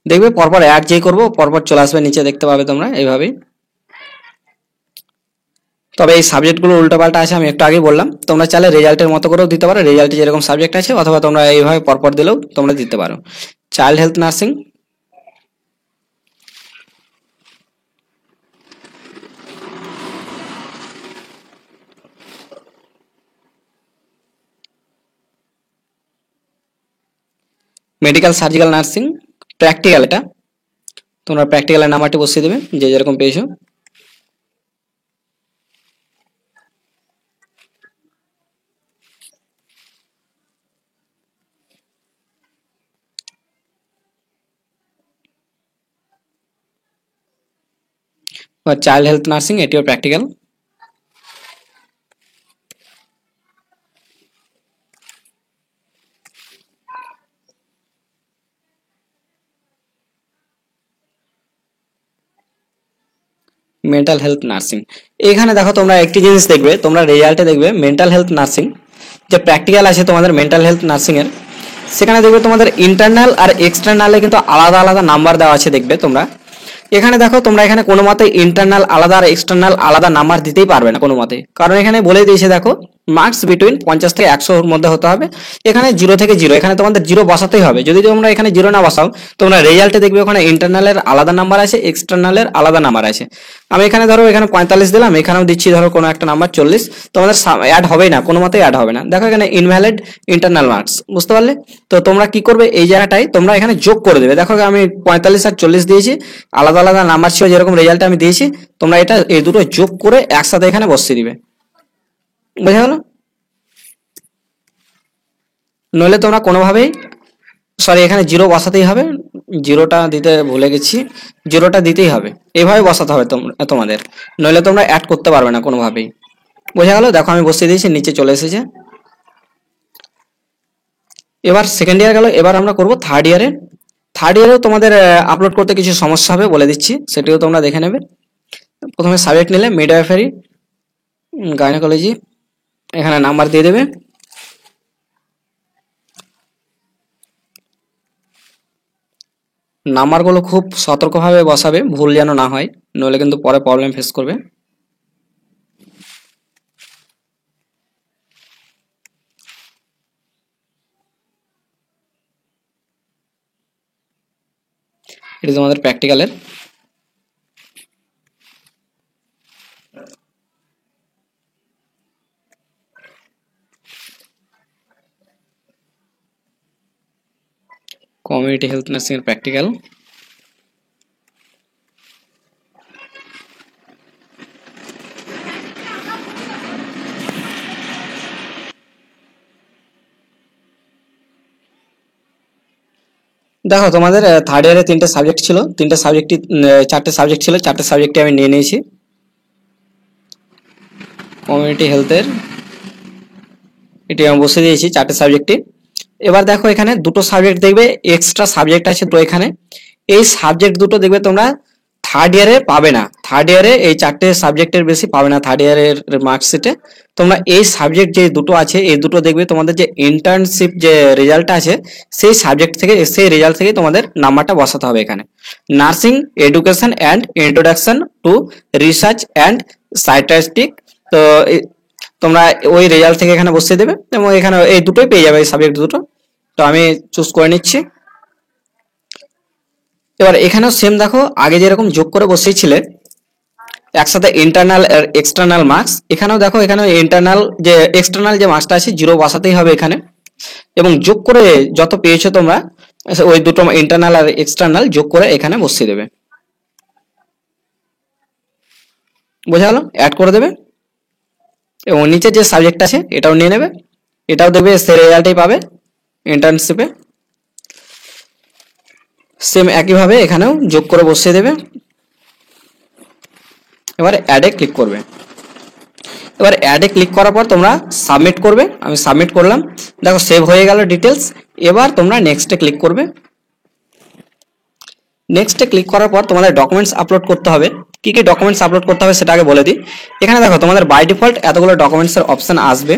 দেখবে পরপর অ্যাড যেই করবো পরপর চলে আসবে নিচে, দেখতে পাবে তোমরা এইভাবেই। তবে এই সাবজেক্টগুলো উল্টোপাল্টা আছে, আমি একটু আগে বললাম, তোমরা চাইলে রেজাল্টের মতো করেও দিতে পারো, রেজাল্টে যেরকম সাবজেক্ট আছে, অথবা তোমরা এইভাবে পরপর দিলেও তোমরা দিতে পারো। Child health nursing, medical surgical nursing practical, এটা তোমরা প্র্যাকটিক্যালের নাম্বারটি বসিয়ে দেবে যে যেরকম পেয়েছো। চাইল্ড হেলথ নার্সিং, এটিও প্র্যাকটিক্যাল। মেন্টাল হেলথ নার্সিং, এখানে দেখো তোমরা একটি জিনিস দেখবে, তোমরা রেজাল্টে দেখবে মেন্টাল হেলথ নার্সিং যে প্র্যাকটিক্যাল আছে তোমাদের মেন্টাল হেলথ নার্সিং এর, সেখানে দেখবে তোমাদের ইন্টারনাল আর এক্সটার্নালে কিন্তু আলাদা আলাদা নাম্বার দেওয়া আছে দেখবে তোমরা। এখানে দেখো তোমরা এখানে কোনো মতে ইন্টারনাল আলাদা আর এক্সটার্নাল আলাদা নাম্বার দিতেই পারবে না কোনো মতে, কারণ এখানে বলে দিয়েছে দেখো মার্কস বিটুইন 50 থেকে 100 মধ্যে হতে হবে। এখানে 0 থেকে 0, এখানে তোমাদের 0 বসাতেই হবে। যদি তোমরা এখানে 0 না বসাও, তোমরা রেজাল্টে দেখবে ওখানে ইন্টারনালের আলাদা নাম্বার আছে, এক্সটার্নালের আলাদা নাম্বার আছে। আমি এখানে ধরো এখানে 45 দিলাম, এখানেও দিচ্ছি ধরো কোনো একটা নাম্বার 40, তোমাদের অ্যাড হবেই না, কোনো মতেই অ্যাড হবে না। দেখো এখানে ইনভ্যালিড ইন্টারনাল মার্কস, বুঝতে পারলে? তো তোমরা কি করবে, এই জায়গাটায় তোমরা এখানে যোগ করে দেবে। দেখো আমি 45 আর 40 দিয়েছি, আলাদা আলাদা নাম্বার ছিল যেরকম রেজাল্টে আমি দিয়েছি, তোমরা এটা এই দুটো যোগ করে একসাথে এখানে বসিয়ে দিবে, বুঝা গেল? নইলে তোমরা কোনোভাবেই, সরি এখানে 0 বসাতেই হবে, 0টা দিতে ভুলে গেছি, 0টা দিতেই হবে, এইভাবে বসাতে হবে তোমাদের, নইলে তোমরা অ্যাড করতে পারবে না কোনোভাবেই, বোঝা গেল? দেখো আমি বসিয়ে দিয়েছি, নিচে চলে এসেছে। এবার সেকেন্ড ইয়ার গেল, এবার আমরা করব থার্ড ইয়ারে। থার্ড ইয়ারেও তোমাদের আপলোড করতে কিছু সমস্যা হবে, বলে দিচ্ছি, সেটিও তোমরা দেখে নেবে। প্রথমে সাবজেক্ট নিলে মিডওয়াইফারি, গাইনোকোলজি, এখানে নাম্বার দিয়ে দেবে। নাম্বারগুলো খুব সতর্কভাবে বসাবে, ভুল যেন না হয়, নইলে কিন্তু পরে প্রবলেম ফেস করবে। এটা তোমাদের প্র্যাকটিক্যালের। কমিউনিটি হেলথ নার্সিং এর প্র্যাকটিক্যাল। দেখো তোমাদের থার্ড ইয়ারে 3টে সাবজেক্ট ছিল, 3টে সাবজেক্টই 4টে সাবজেক্ট ছিল, 4টে সাবজেক্টে আমি নিয়ে নিয়েছি কমিউনিটি হেলথের, এটি আমি বসে দিয়েছি 4টে সাবজেক্টই। এবার দেখো এখানে দুটো সাবজেক্ট দেখবে এক্সট্রা সাবজেক্ট আছে, তো এখানে এই সাবজেক্ট দুটো দেখবে তোমরা থার্ড ইয়ারে পাবে না, থার্ড ইয়ারে এই 4টে সাবজেক্টের বেশি পাবে না থার্ড ইয়ারের মার্কশিটে। তোমরা এই সাবজেক্ট যে দুটো আছে, এই দুটো দেখবে তোমাদের যে ইন্টার্নশিপ যে রেজাল্টটা আছে, সেই সাবজেক্ট থেকে, সেই রেজাল্ট থেকে তোমাদের নাম্বারটা বসাতে হবে এখানে। Nursing education and introduction to research and psychiatric, তো তোমরা ওই রেজাল্ট থেকে এখানে বসিয়ে দেবে, এবং এখানে এই দুটোই পেয়ে যাবে, এই সাবজেক্ট দুটো। তো আমি চুজ করে নিচ্ছি। এবার এখানেও সেম দেখো, আগে যেরকম যোগ করে বসিয়েছিলে একসাথে ইন্টারনাল আর এক্সটার্নাল মার্কস, এখানেও দেখো এখানে ইন্টারনাল যে এক্সটার্নাল যে মার্কসটা আছে 0 বসাতেই হবে এখানে, এবং যোগ করে যত পেয়েছো তোমরা ওই দুটো ইন্টারনাল আর এক্সটার্নাল যোগ করে এখানে বসিয়ে দেবে, বোঝা গেল? অ্যাড করে দেবে, এবং নিচে যে সাবজেক্ট আছে এটাও নিয়ে নেবে, এটাও দেবে, সে রেজাল্টই পাবে ইন্টার্নশিপে। সেম একইভাবে এখানেও যোগ করে বসিয়ে দেবে। এবার অ্যাডে ক্লিক করবে। এবার অ্যাডে ক্লিক করার পর তোমরা সাবমিট করবে, আমি সাবমিট করলাম, দেখো সেভ হয়ে গেল ডিটেলস। এবার তোমরা নেক্সটে ক্লিক করবে। নেক্সটে ক্লিক করার পর তোমাদের ডকুমেন্টস আপলোড করতে হবে। কি কি ডকুমেন্টস আপলোড করতে হবে সেটা আগে বলে দিই। এখানে দেখো তোমাদের বাই ডিফল্ট এতগুলো ডকুমেন্টসের অপশন আসবে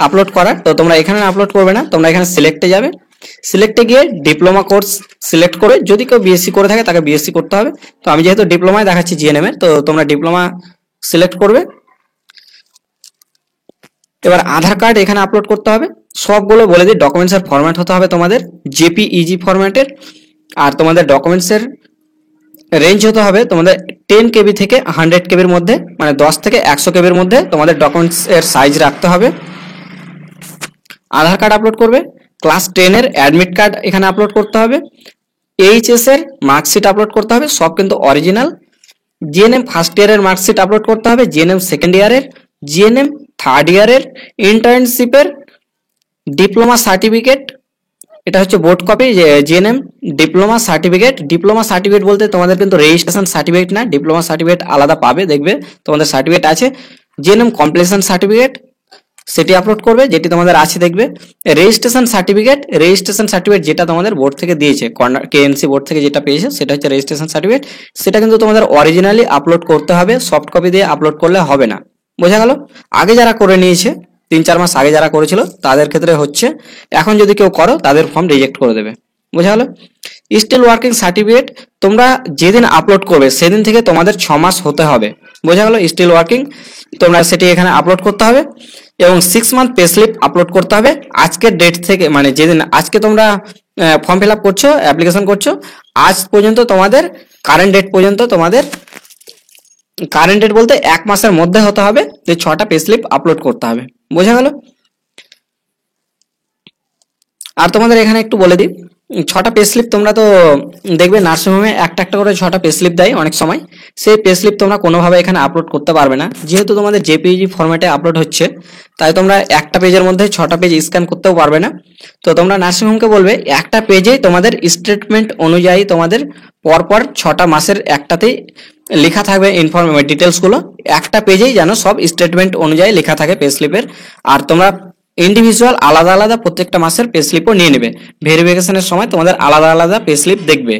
আপলোড করার, তো তোমরা এখানে আপলোড করবে না, তোমরা এখানে সিলেক্টে যাবে, সিলেক্টে গিয়ে ডিপ্লোমা কোর্স সিলেক্ট করে, যদি কেউ বিএসসি করে থাকে তাকে বিএসসি করতে হবে, তো আমি যেহেতু ডিপ্লোমায় দেখাচ্ছি জিএনএম এর, তো তোমরা ডিপ্লোমা সিলেক্ট করবে। এবার আধার কার্ড এখানে আপলোড করতে হবে, সবগুলো বলে দিই। ডকুমেন্টসের ফরম্যাট হতে হবে তোমাদের জেপিইজি ফরম্যাটের, আর তোমাদের ডকুমেন্টসের রেঞ্জ হতে হবে তোমাদের 10 কেবি থেকে 100 কেবির মধ্যে, মানে 10 থেকে 100 কেবির মধ্যে তোমাদের ডকুমেন্টস এর সাইজ রাখতে হবে। আধার কার্ড আপলোড করবে, ক্লাস 10 এর অ্যাডমিট কার্ড এখানে আপলোড করতে হবে, এইচএস এর মার্কশিট আপলোড করতে হবে, সব কিন্তু অরিজিনাল। জিএনএম ফার্স্ট ইয়ারের মার্কশিট আপলোড করতে হবে, জিএনএম সেকেন্ড ইয়ারের, জিএনএম থার্ড ইয়ারের, ইন্টার্নশিপের ডিপ্লোমা সার্টিফিকেট, এটা হচ্ছে board copy, GNM diploma certificate. Diploma certificate বলতে তোমাদের কিন্তু রেজিস্ট্রেশন সার্টিফিকেট না, ডিপ্লোমা সার্টিফিকেট আলাদা পাবে, দেখবে তোমাদের সার্টিফিকেট আছে। জিএনএম কমপ্লিশন সার্টিফিকেট সেটি আপলোড করবে, যেটি তোমাদের আছে দেখবে। রেজিস্ট্রেশন সার্টিফিকেট যেটা তোমাদের বোর্ড থেকে দিয়েছে, কেএনসি বোর্ড থেকে যেটা পেয়েছে সেটা হচ্ছে রেজিস্ট্রেশন সার্টিফিকেট, সেটা কিন্তু তোমাদের অরিজিনালি আপলোড করতে হবে, সফট কপি দিয়ে আপলোড করলে হবে না। বোঝা গেল? আগে যারা করে নিয়েছে 3-4 মাস আগে যারা করেছিল তাদের ক্ষেত্রে হচ্ছে, এখন যদি কেউ করো তাদের ফর্ম রিজেক্ট করে দেবে। বোঝা গেল? স্টিল ওয়ার্কিং সার্টিফিকেট তোমরা যেদিন আপলোড করবে সেদিন থেকে তোমাদের 6 মাস হতে হবে। বোঝা গেল? স্টিল ওয়ার্কিং তোমরা সেটি এখানে আপলোড করতে হবে, এবং 6 মান্থ পে স্লিপ আপলোড করতে হবে আজকের ডেট থেকে, মানে যেদিন আজকে তোমরা ফর্ম ফিল আপ করছো, অ্যাপ্লিকেশন করছো, আজ পর্যন্ত তোমাদের কারেন্ট ডেট পর্যন্ত তোমাদের, কারেন্ট ডেট বলতে 1 মাসের মধ্যে হতে হবে, যে 6টা পে স্লিপ আপলোড করতে হবে। বোঝা গেল? আর তোমাদের এখানে একটু বলে দিই, 6টা পে স্লিপ তোমরা তো দেখবে নার্সিংহোমে একটা একটা করে 6টা পে স্লিপ দেয় অনেক সময়, সেই পে স্লিপ তোমরা কোনোভাবে এখানে আপলোড করতে পারবে না, যেহেতু তোমাদের জেপিইজি ফরম্যাটে আপলোড হচ্ছে, তাই তোমরা একটা পেজের মধ্যে 6টা পেজ স্ক্যান করতেও পারবে না। তো তোমরা নার্সিংহোমকে বলবে একটা পেজেই তোমাদের স্টেটমেন্ট অনুযায়ী তোমাদের পরপর 6টা মাসের একটাতেই লেখা থাকবে ডিটেলসগুলো, একটা পেজেই যেন সব স্টেটমেন্ট অনুযায়ী লেখা থাকে পে স্লিপের। আর তোমরা ইন্ডিভিজুয়াল আলাদা আলাদা প্রত্যেকটা মাসের পে স্লিপও নিয়ে নেবে, ভেরিফিকেশনের সময় তোমাদের আলাদা আলাদা পে স্লিপ দেখবে।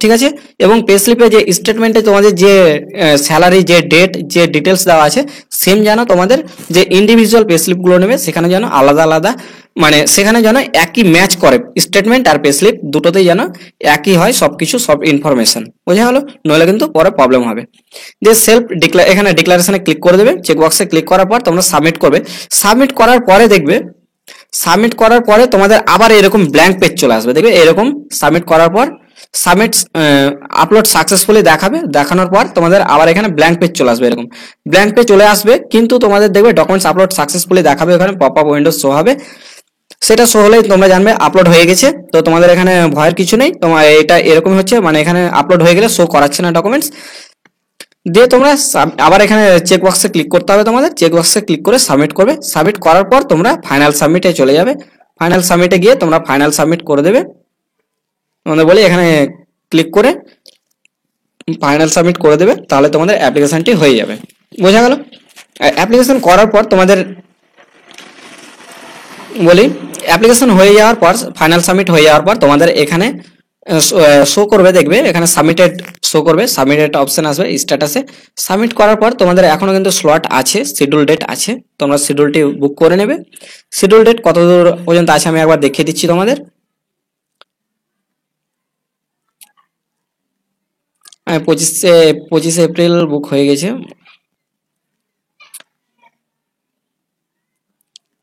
ঠিক আছে। এবং পে স্লিপে যে স্টেটমেন্টে তোমাদের যে স্যালারি, যে ডেট, যে ডিটেলস দেওয়া আছে, সেম যেন তোমাদের যে ইন্ডিভিজুয়াল পে স্লিপগুলো নেবে সেখানে যেন আলাদা আলাদা, মানে সেখানে যেন একই ম্যাচ করে, স্টেটমেন্ট আর পে স্লিপ দুটোতেই যেন একই হয় সবকিছু, সব ইনফরমেশন। বোঝা হলো? নইলে কিন্তু পরে প্রবলেম হবে। যে সেলফ ডিক্লার, এখানে ডিক্লারেশনে ক্লিক করে দেবে, চেকবক্সে ক্লিক করার পর তোমরা সাবমিট করবে। সাবমিট করার পরে দেখবে, সাবমিট করার পরে তোমাদের আবার এরকম ব্ল্যাঙ্ক পেজ চলে আসবে, দেখবে এরকম সাবমিট করার পর সাবমিট আপলোড সাকসেসফুলি দেখাবে, দেখানোর পর তোমাদের আবার এখানে ব্ল্যাঙ্ক পেজ চলে আসবে, এরকম ব্ল্যাঙ্ক পেজ চলে আসবে, কিন্তু তোমাদের দেখবে ডকুমেন্টস আপলোড সাকসেসফুলি দেখাবে, ওখানে পপ আপ উইন্ডোজ শো হবে, সেটা শো হলেই তোমরা জানবে আপলোড হয়ে গেছে। তো তোমাদের এখানে ভয়ের কিছু নেই, তোমার এটা এরকম হচ্ছে, মানে এখানে আপলোড হয়ে গেলে শো করাচ্ছে না ডকুমেন্টস। দিয়ে তোমরা আবার এখানে চেক বক্সে ক্লিক করতে হবে, তোমাদের চেক বক্সে ক্লিক করে সাবমিট করবে। সাবমিট করার পর তোমরা ফাইনাল সাবমিটে চলে যাবে, ফাইনাল সাবমিটে গিয়ে তোমরা ফাইনাল সাবমিট করে দেবে। তোমাদের বলি এখানে ক্লিক করে ফাইনাল সাবমিট করে দেবে, তাহলে তোমাদের অ্যাপ্লিকেশনটি হয়ে যাবে। বোঝা গেল? অ্যাপ্লিকেশন করার পর তোমাদের বলি, অ্যাপ্লিকেশন হয়ে যাওয়ার পর, ফাইনাল সাবমিট হয়ে যাওয়ার পর তোমাদের এখানে শো করবে, দেখবে এখানে সাবমিটেড শো করবে, সাবমিটেড অপশন আসবে স্ট্যাটাসে। সাবমিট করার পর তোমাদের এখনো কিন্তু স্লট আছে, শিডিউল ডেট আছে, তোমরা শিডিউলটি বুক করে নেবে। শিডিউল ডেট কত দূর পর্যন্ত আছে আমি একবার দেখিয়ে দিচ্ছি তোমাদের। 25 এপ্রিল বুক হয়ে গেছে,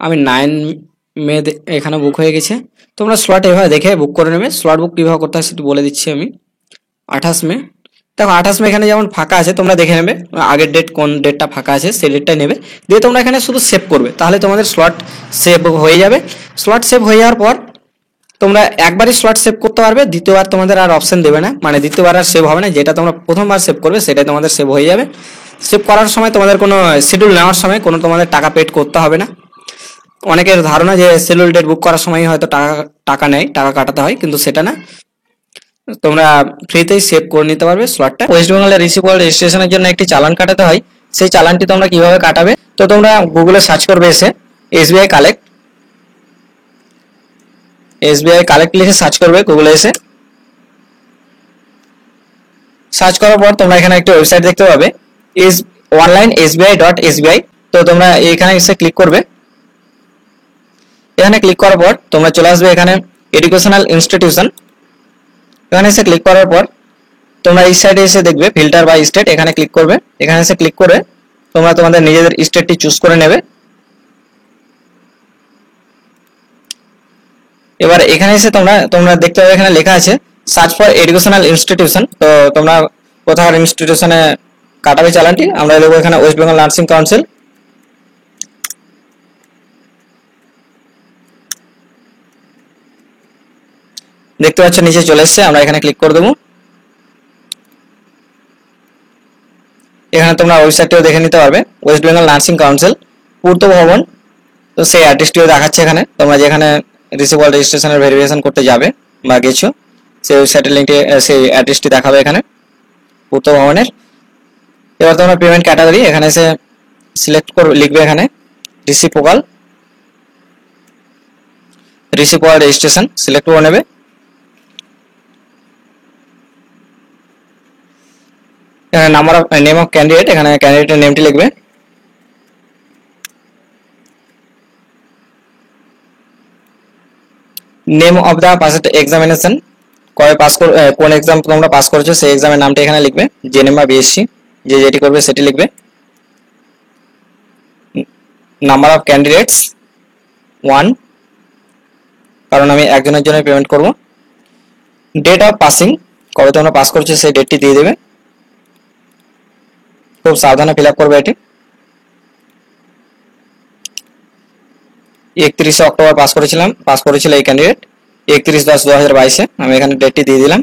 আমি 9 মে এখানে বুক হয়ে গেছে। তোমরা স্লট এভাবে দেখে বুক করে নেবে। স্লট বুক কীভাবে করতে হয় সেটা বলে দিচ্ছি আমি। 28 মে, দেখো 28 মে এখানে যেমন ফাঁকা আছে তোমরা দেখে নেবে, আগের ডেট কোন ডেটটা ফাঁকা আছে সেই ডেটটাই নেবে, দিয়ে তোমরা এখানে শুধু সেভ করবে, তাহলে তোমাদের স্লট সেভ হয়ে যাবে। স্লট সেভ হয়ে যাওয়ার পর তোমরা একবারই স্লট সেভ করতে পারবে, দ্বিতীয়বার তোমাদের আর অপশন দেবে না, মানে দ্বিতীয়বার আর সেভ হবে না, যেটা তোমরা প্রথমবার সেভ করবে সেটাই তোমাদের সেভ হয়ে যাবে। সেভ করার সময় তোমাদের কোনো শিডিউল নেওয়ার সময় কোনো তোমাদের টাকা পেড করতে হবে না। অনেকের ধারণা যে শিডিউল ডেট বুক করার সময় হয়তো টাকা নেয়, টাকা কাটাতে হয়, কিন্তু সেটা না, তোমরা ফ্রিতেই সেভ করে নিতে পারবে স্লটটা। ওয়েস্ট বেঙ্গলের রিসিপ্যাল রেজিস্ট্রেশনের জন্য একটি চালান কাটাতে হয়, সেই চালানটি তোমরা কিভাবে কাটাবে, তো তোমরা গুগলে সার্চ করবে, এসে এসবিআই কালেক্ট লিখে সার্চ করবে গুগলে এসে। সার্চ করার পর তোমরা এখানে একটা ওয়েবসাইট দেখতে পাবে, online.sbi.sbi, তো তোমরা এখানে এসে ক্লিক করবে। এখানে ক্লিক করার পর তোমরা চলে আসবে এখানে এডুকেশনাল ইনস্টিটিউশন, এখানে এসে ক্লিক করার পর তোমরা এই সাইডে এসে দেখবে ফিল্টার বাই স্টেট, এখানে ক্লিক করবে। এখানে এসে ক্লিক করে তোমরা তোমাদের নিজেদের স্টেটটি চুজ করে নেবে। এবার এখানে এসে তোমরা দেখতে পাবে এখানে লেখা আছে সার্চ ফর এডুকেশনাল ইনস্টিটিউশন, তো তোমরা কোথাকার ইনস্টিটিউশনে কাটাবে চালানটি, আমরা দেবো এখানে ওয়েস্ট বেঙ্গল নার্সিং কাউন্সিল। দেখতে পাচ্ছ নিচে চলে এসেছে, আমরা এখানে ক্লিক করে দেবো। এখানে তোমরা ওয়েবসাইটটিও দেখে নিতে পারবে, ওয়েস্ট বেঙ্গল নার্সিং কাউন্সিল পূর্ত ভবন। তো সেই অ্যাড্রেসটিও দেখাচ্ছে এখানে, তোমরা যেখানে রিসিভাল রেজিস্ট্রেশনের ভেরিফিকেশন করতে যাবে বা গেছো সেই ওয়েবসাইটের লিঙ্কটি, সেই অ্যাড্রেসটি দেখাবে এখানে পূর্ত ভবনের। এবার তোমরা পেমেন্ট ক্যাটাগরি এখানে এসে সিলেক্ট করে লিখবে এখানে রিসিপ্রোকাল রেজিস্ট্রেশন সিলেক্ট করে নেবে। এখানে number of name of candidate, এখানে ক্যান্ডিডেটের নেমটি লিখবে। Name of the pass examination, কবে পাস কোন এক্সাম তোমরা পাস করেছো সেই এক্সামের নামটা এখানে লিখবে, জেএনএম বা বিএসসি যে যেটি করবে সেটি লিখবে। নাম্বার অফ ক্যান্ডিডেটস 1, কারণ আমি একজনের জন্য পেমেন্ট করব। ডেট অফ পাসিং, কবে তোমরা পাস করছো সেই ডেটটি দিয়ে দেবে, খুব সাবধানে ফিল আপ করবে এটি। 31 অক্টোবর পাস করেছিল এই ক্যান্ডিডেট, 31/10/2022, আমি এখানে ডেটটি দিয়ে দিলাম।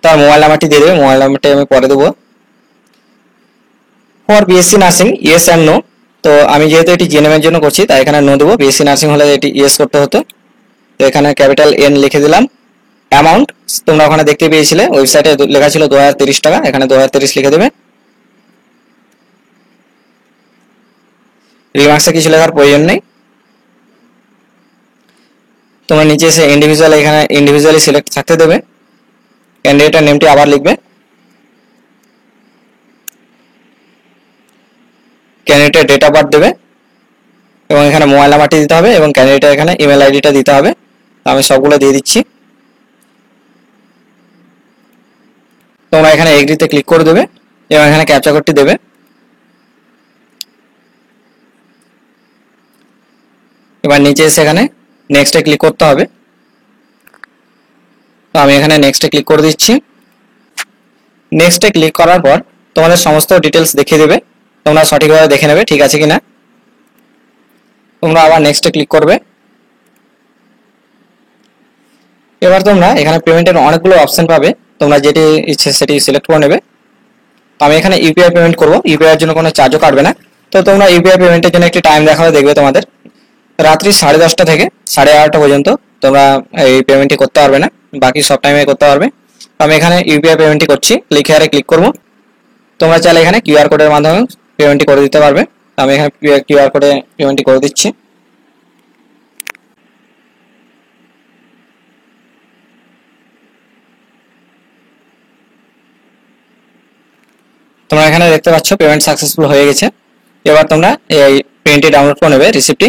তার মোবাইল নাম্বারটি দিয়ে দেবে, মোবাইল নাম্বারটি আমি পরে দেবো। For BSc nursing yes and no, তো আমি যেহেতু এটি জেএনএম এর জন্য করছি তাই এখানে নো দেবো, বিএসসি নার্সিং হলে এটি ইয়েস করতে হতো। তো এখানে ক্যাপিটাল এন লিখে দিলাম। অ্যামাউন্ট তোমরা ওখানে দেখতে পেয়েছিলে ওয়েবসাইটে লেখা ছিল 2030 টাকা, এখানে 2030 লিখে দেবে। রিমার্কসে কিছু লেখার প্রয়োজন নেই। তোমরা নিচে এসে ইন্ডিভিজুয়াল, এখানে ইন্ডিভিজুয়ালি সিলেক্ট থাকতে দেবে। ক্যান্ডিডেটের নেমটি আবার লিখবে, ক্যান্ডিডেটের ডেট অফ বার্থ দেবে এবং এখানে মোবাইল নাম্বারটি দিতে হবে এবং ক্যান্ডিডেটের এখানে ইমেল আইডিটা দিতে হবে। আমি সবগুলো দিয়ে দিচ্ছি। তোমরা এখানে এগ্রিতে ক্লিক করে দেবে এবং এখানে ক্যাপচা কোডটি দেবে। এবার নিচে এসে এখানে নেক্সটে ক্লিক করতে হবে, তো আমি এখানে নেক্সটে ক্লিক করে দিচ্ছি। নেক্সটে ক্লিক করার পর তোমাদের সমস্ত ডিটেলস দেখিয়ে দেবে, তোমরা সঠিকভাবে দেখে নেবে ঠিক আছে কিনা। তোমরা আবার নেক্সটে ক্লিক করবে। এবার তোমরা এখানে পেমেন্টের অনেকগুলো অপশন পাবে, তোমরা যেটি ইচ্ছে সেটি সিলেক্ট করে নেবে। আমি এখানে ইউপিআই পেমেন্ট করব, ইউপিআই এর জন্য কোনো চার্জও কাটবে না। তো তোমরা ইউপিআই পেমেন্টের জন্য একটি টাইম দেখাবে, দেখবে তোমাদের রাত্রি 10:30 থেকে 11:30 পর্যন্ত তোমরা এই পেমেন্টটি করতে পারবে না, বাকি সব টাইমে করতে পারবে। আমি এখানে ইউপিআই পেমেন্টটি করছি, ক্লিক হিয়ারে ক্লিক করব। তোমরা চাইলে এখানে কিউআর কোডের মাধ্যমে পেমেন্টটি করে দিতে পারবে। আমি এখানে কিউআর কোডে পেমেন্টটি করে দিচ্ছি। তোমরা এখানে দেখতে পাচ্ছ পেমেন্ট সাকসেসফুল হয়ে গেছে। এবার তোমরা এই প্রিন্টটি ডাউনলোড করে নেবে, রিসিপ্টটি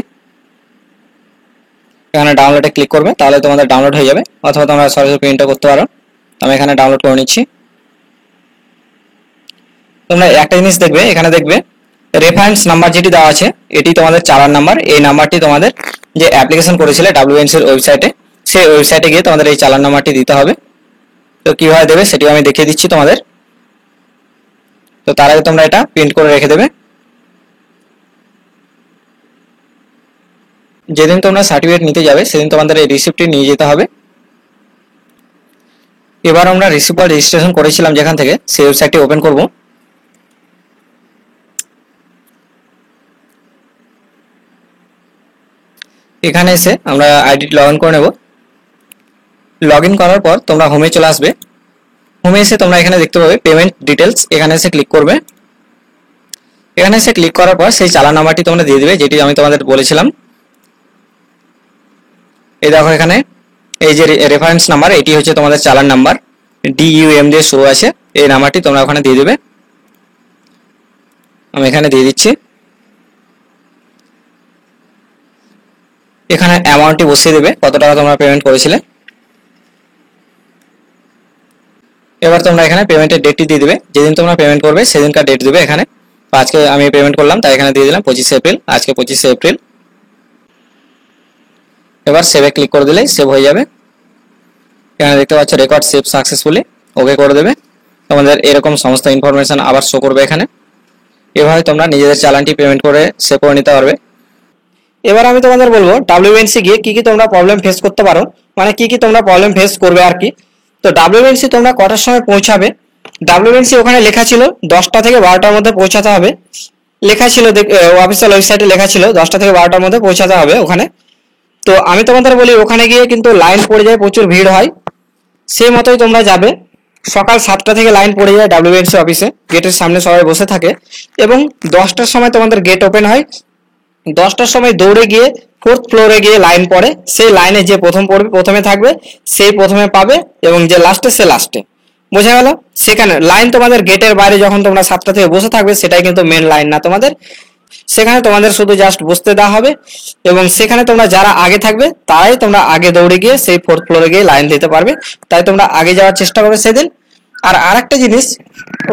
এখানে ডাউনলোডে ক্লিক করবে, তাহলে তোমাদের ডাউনলোড হয়ে যাবে, অথবা তোমরা সরাসরি প্রিন্টও করতে পারো। আমি এখানে ডাউনলোড করে নিচ্ছি। তোমরা একটা জিনিস দেখবে, এখানে দেখবে রেফারেন্স নাম্বার যেটি দেওয়া আছে এটি তোমাদের চালান নাম্বার। এই নাম্বারটি তোমাদের যে অ্যাপ্লিকেশন করেছিলে WNC এর ওয়েবসাইটে, সেই ওয়েবসাইটে গিয়ে তোমাদের এই চালান নাম্বারটি দিতে হবে। তো কিভাবে দেবে সেটিও আমি দেখিয়ে দিচ্ছি তোমাদের। তো তার আগে তোমরা এটা প্রিন্ট করে রেখে দেবে। যেদিন তোমরা সার্টিফিকেট নিতে যাবে সেদিন তোমাদের এই রিসিপ্টটি নিয়ে যেতে হবে। এবার আমরা রিসিপ্ট রেজিস্ট্রেশন করেছিলাম যেখান থেকে, সেই ওয়েবসাইটটি ওপেন করব। এখানে এসে আমরা আইডি লগ ইন করে নেব। লগ ইন করার পর তোমরা হোমে চলে আসবে। হোমে এসে তোমরা এখানে দেখতে পাবে পেমেন্ট ডিটেলস, এখানে এসে ক্লিক করবে। এখানে এসে ক্লিক করার পর সেই চালান নাম্বারটি তোমরা দিয়ে দেবে, যেটি আমি তোমাদের বলেছিলাম। এই দেখো এখানে এই যে রেফারেন্স নাম্বার, এটি হচ্ছে তোমাদের চালান নাম্বার, DUM দিয়ে শুরু আছে, এই নাম্বারটি তোমরা ওখানে দিয়ে দেবে। আমি এখানে দিয়ে দিচ্ছি। এখানে অ্যামাউন্টটি বসিয়ে দেবে, কত টাকা তোমরা পেমেন্ট করেছিলে। এবার তোমরা এখানে পেমেন্টের ডেটটি দিয়ে দেবে, যেদিন তোমরা পেমেন্ট করবে সেদিনকার ডেট দেবে। এখানে আজকে আমি পেমেন্ট করলাম তাই এখানে দিয়ে দিলাম 25 এপ্রিল, আজকে 25 এপ্রিল। এবার সেভে ক্লিক করে দিলেই সেভ হয়ে যাবে। এখানে দেখতে পাচ্ছ রেকর্ড সেভ সাকসেসফুলি, ওকে করে দেবে। তোমাদের এরকম সমস্ত ইনফরমেশন আবার শো করবে এখানে। এভাবে তোমরা নিজেদের চালানটি পেমেন্ট করে সেভ করে নিতে পারবে। এবার আমি তোমাদের বলবো WNC গিয়ে কি কি তোমরা প্রবলেম ফেস করতে পারো মানে কি কি তোমরা প্রবলেম ফেস করবে আর কি। তো ডাব্লিউবিএনসি তোমরা কটার সময় পৌঁছাবে, ডাব্লিউবিএনসি ওখানে লেখা ছিল 10টা থেকে 12টার মধ্যে পৌঁছাতে হবে, লেখা ছিল অফিসিয়াল ওয়েবসাইটে লেখা ছিল 10টা থেকে 12টার মধ্যে পৌঁছাতে হবে ওখানে। তো আমি তোমাদের বলি ওখানে গিয়ে কিন্তু লাইন পড়ে যায়, প্রচুর ভিড় হয়, সেই মতোই তোমরা যাবে। সকাল 7টা থেকে লাইন পড়ে যায় ডাব্লিউবিএনসি অফিসে, গেটের সামনে সবাই বসে থাকে এবং 10টার সময় তোমাদের গেট ওপেন হয়। 10টার সময় দৌড়ে গিয়ে 4th ফ্লোরে গিয়ে লাইন পড়ে, সেই লাইনে যে প্রথম পড়বে প্রথমে থাকবে সেই প্রথমে পাবে এবং যে লাস্টে সে লাস্টে। বোঝা গেল? সেখানে লাইন তোমাদের গেটের বাইরে যখন তোমরা 7টা থেকে বসে থাকবে সেটাই কিন্তু মেন লাইন না তোমাদের, সেখানে তোমাদের শুধু জাস্ট বসতে দেওয়া হবে এবং সেখানে তোমরা যারা আগে থাকবে তারাই তোমরা আগে দৌড়ে গিয়ে সেই 4th ফ্লোরে গিয়ে লাইন দিতে পারবে, তাই তোমরা আগে যাওয়ার চেষ্টা করবে সেদিন। আর আরেকটা জিনিস,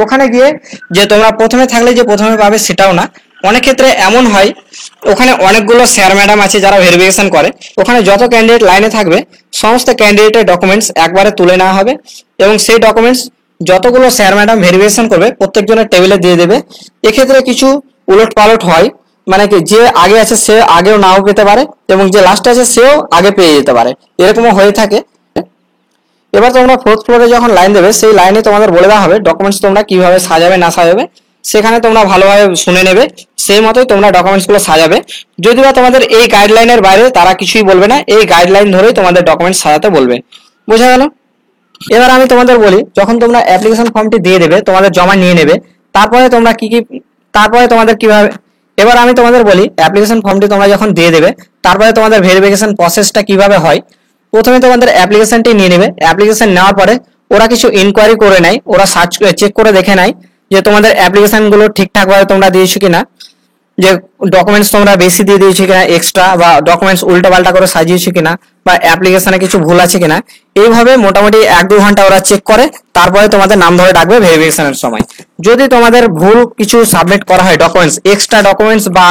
ওখানে গিয়ে যে তোমরা প্রথমে থাকলে যে প্রথমে পাবে সেটাও না, অনেক ক্ষেত্রে এমন হয় ওখানে অনেকগুলো স্যার ম্যাডাম আছে যারা ভেরিফিকেশন করে, ওখানে যত ক্যান্ডিডেট লাইনে থাকবে সমস্ত ক্যান্ডিডেটের ডকুমেন্টস একবারে তুলে নেওয়া হবে এবং সেই ডকুমেন্টস যতগুলো স্যার ম্যাডাম ভেরিফিকেশন করবে প্রত্যেকজনের টেবিলে দিয়ে দেবে। এক্ষেত্রে কিছু উলট পালট হয়, মানে কি যে আগে আছে সে আগেও নাও পেতে পারে এবং যে লাস্টে আছে সেও আগে পেয়ে যেতে পারে, এরকমও হয়ে থাকে। এবার তোমরা 4th ফ্লোরে যখন লাইন দেবে সেই লাইনে তোমাদের বলে দেওয়া হবে ডকুমেন্টস তোমরা কিভাবে সাজাবে না সাজাবে, সেখানে তোমরা ভালোভাবে শুনে নেবে, সেই মতোই তোমরা ডকুমেন্টস গুলো সাজাবে। যদিও তোমাদের এই গাইডলাইনের বাইরে তারা কিছুই বলবে না, এই গাইডলাইন ধরেই তোমাদের ডকুমেন্টস সাজাতে বলবে। বোঝা গেল? এবার আমি তোমাদের বলি যখন তোমরা অ্যাপ্লিকেশন ফর্মটি দিয়ে দেবে তোমাদের জমা নিয়ে নেবে, তারপরে তোমরা তারপরে তোমাদের কিভাবে, এবার আমি তোমাদের বলি অ্যাপ্লিকেশন ফর্মটি তোমরা যখন দিয়ে দেবে তারপরে তোমাদের ভেরিফিকেশন প্রসেসটা কিভাবে হয়। প্রথমে তোমাদের অ্যাপ্লিকেশনটি নিয়ে নেবে, অ্যাপ্লিকেশন নেওয়ার পরে ওরা কিছু ইনকোয়ারি করে নেয়, ওরা সার্চ চেক করে দেখে নেয় যে তোমাদের অ্যাপ্লিকেশন গুলো ঠিকঠাক ভাবে তোমরা দিয়েছো কিনা, যে ডকুমেন্টস তোমরা বেশি দিয়ে দিয়েছো কিনা এক্সট্রা, বা ডকুমেন্টস উল্টো পাল্টা করে সাজিয়েছো কিনা, বা অ্যাপ্লিকেশনে কিছু ভুল আছে কিনা, এইভাবে মোটামুটি 1-2 ঘন্টা ওরা চেক করে তারপরে তোমাদের নাম ধরে ডাকবে ভেরিফিকেশনের সময়। যদি তোমাদের ভুল কিছু সাবমিট করা হয় ডকুমেন্টস, এক্সট্রা ডকুমেন্টস বা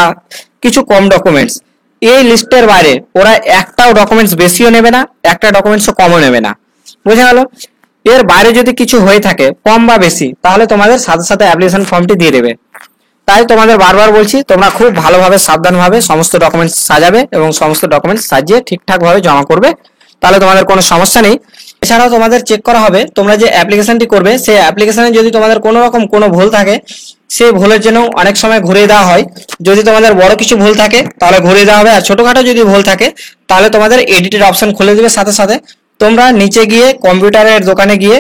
কিছু কম ডকুমেন্টস, এই লিস্টের বাইরে ওরা একটাও ডকুমেন্টস বেশিও নেবে না, একটা ডকুমেন্টসও কমও নেবে না। বোঝা গেল? এর বাইরে যদি কিছু হয়ে থাকে কম বা বেশি তাহলে তোমাদের সাথে সাথে অ্যাপ্লিকেশন ফর্মটি দিয়ে দেবে। তাই তোমাদের বারবার বলছি তোমরা খুব ভালোভাবে সাবধানভাবে সমস্ত ডকুমেন্টস সাজাবে এবং সমস্ত ডকুমেন্টস সাজিয়ে ঠিকঠাক ভাবে জমা করবে, তাহলে তোমাদের কোনো সমস্যা নেই। এছাড়াও তোমাদের চেক করা হবে তোমরা যে অ্যাপ্লিকেশনটি করবে সেই অ্যাপ্লিকেশনে যদি তোমাদের কোনো রকম কোনো ভুল থাকে সেই ভুলের জন্য অনেক সময় ঘুরিয়ে দেওয়া হয়। যদি তোমাদের বড় কিছু ভুল থাকে তাহলে ঘুরিয়ে দেওয়া হবে, আর ছোটখাটো যদি ভুল থাকে তাহলে তোমাদের এডিটের অপশন খুলে দিবে, সাথে সাথে তোমরা নিচে গিয়ে কম্পিউটারের দোকানে গিয়ে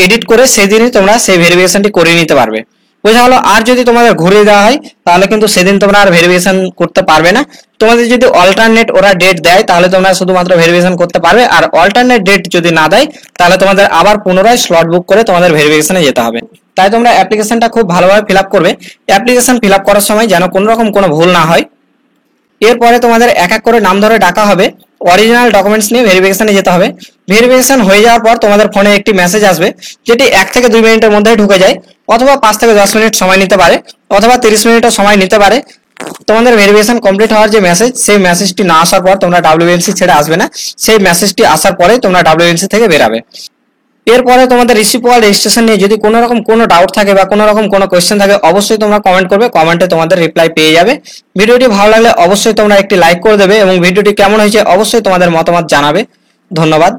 এডিট করে সেদিনই তোমরা সেই ভেরিফিকেশনটি করে নিতে পারবে। বোঝা হলো? আর যদি তোমাদের ঘুরিয়ে দেওয়া হয় তাহলে কিন্তু সেদিন তোমরা আর ভেরিফিকেশন করতে পারবে না। তোমাদের যদি অল্টারনেট ওরা ডেট দেয় তাহলে তোমরা শুধুমাত্র ভেরিফিকেশন করতে পারবে, আর অল্টারনেট ডেট যদি না দেয় তাহলে তোমাদের আবার পুনরায় স্লট বুক করে তোমাদের ভেরিফিকেশনে যেতে হবে। তাই তোমরা অ্যাপ্লিকেশনটা খুব ভালোভাবে ফিল আপ করবে, অ্যাপ্লিকেশন ফিল আপ করার সময় যেন কোনো রকম কোনো ভুল না হয়। এরপরে তোমাদের এক এক করে নাম ধরে ডাকা হবে, অরিজিনাল ডকুমেন্টস নিয়ে ভেরিফিকেশনে যেতে হবে। ভেরিফিকেশন হয়ে যাওয়ার পর তোমাদের ফোনে একটি মেসেজ আসবে, যেটি 1 থেকে 2 মিনিটের মধ্যেই ঢুকে যায়, অথবা 5 থেকে 10 মিনিট সময় নিতে পারে, অথবা 30 মিনিটও সময় নিতে পারে। তোমাদের ভেরিফিকেশন কমপ্লিট হওয়ার যে মেসেজ, সেই মেসেজটি না আসার পর তোমরা ডাব্লিউবিএনসি ছেড়ে আসবে না, সেই মেসেজটি আসার পরে তোমরা ডাব্লিউবিএনসি থেকে বেরাবে। এরপরে তোমাদের রিসিপ্রোকাল রেজিস্ট্রেশন নিয়ে যদি কোনো রকম কোনো ডাউট থাকে বা কোনো রকম কোনো কোয়েশ্চেন থাকে অবশ্যই তোমরা কমেন্ট করবে, কমেন্টে তোমাদের রিপ্লাই পেয়ে যাবে। ভিডিওটি ভালো লাগলে অবশ্যই তোমরা একটি লাইক করে দেবে এবং ভিডিওটি কেমন হয়েছে অবশ্যই তোমাদের মতামত জানাবে। ধন্যবাদ।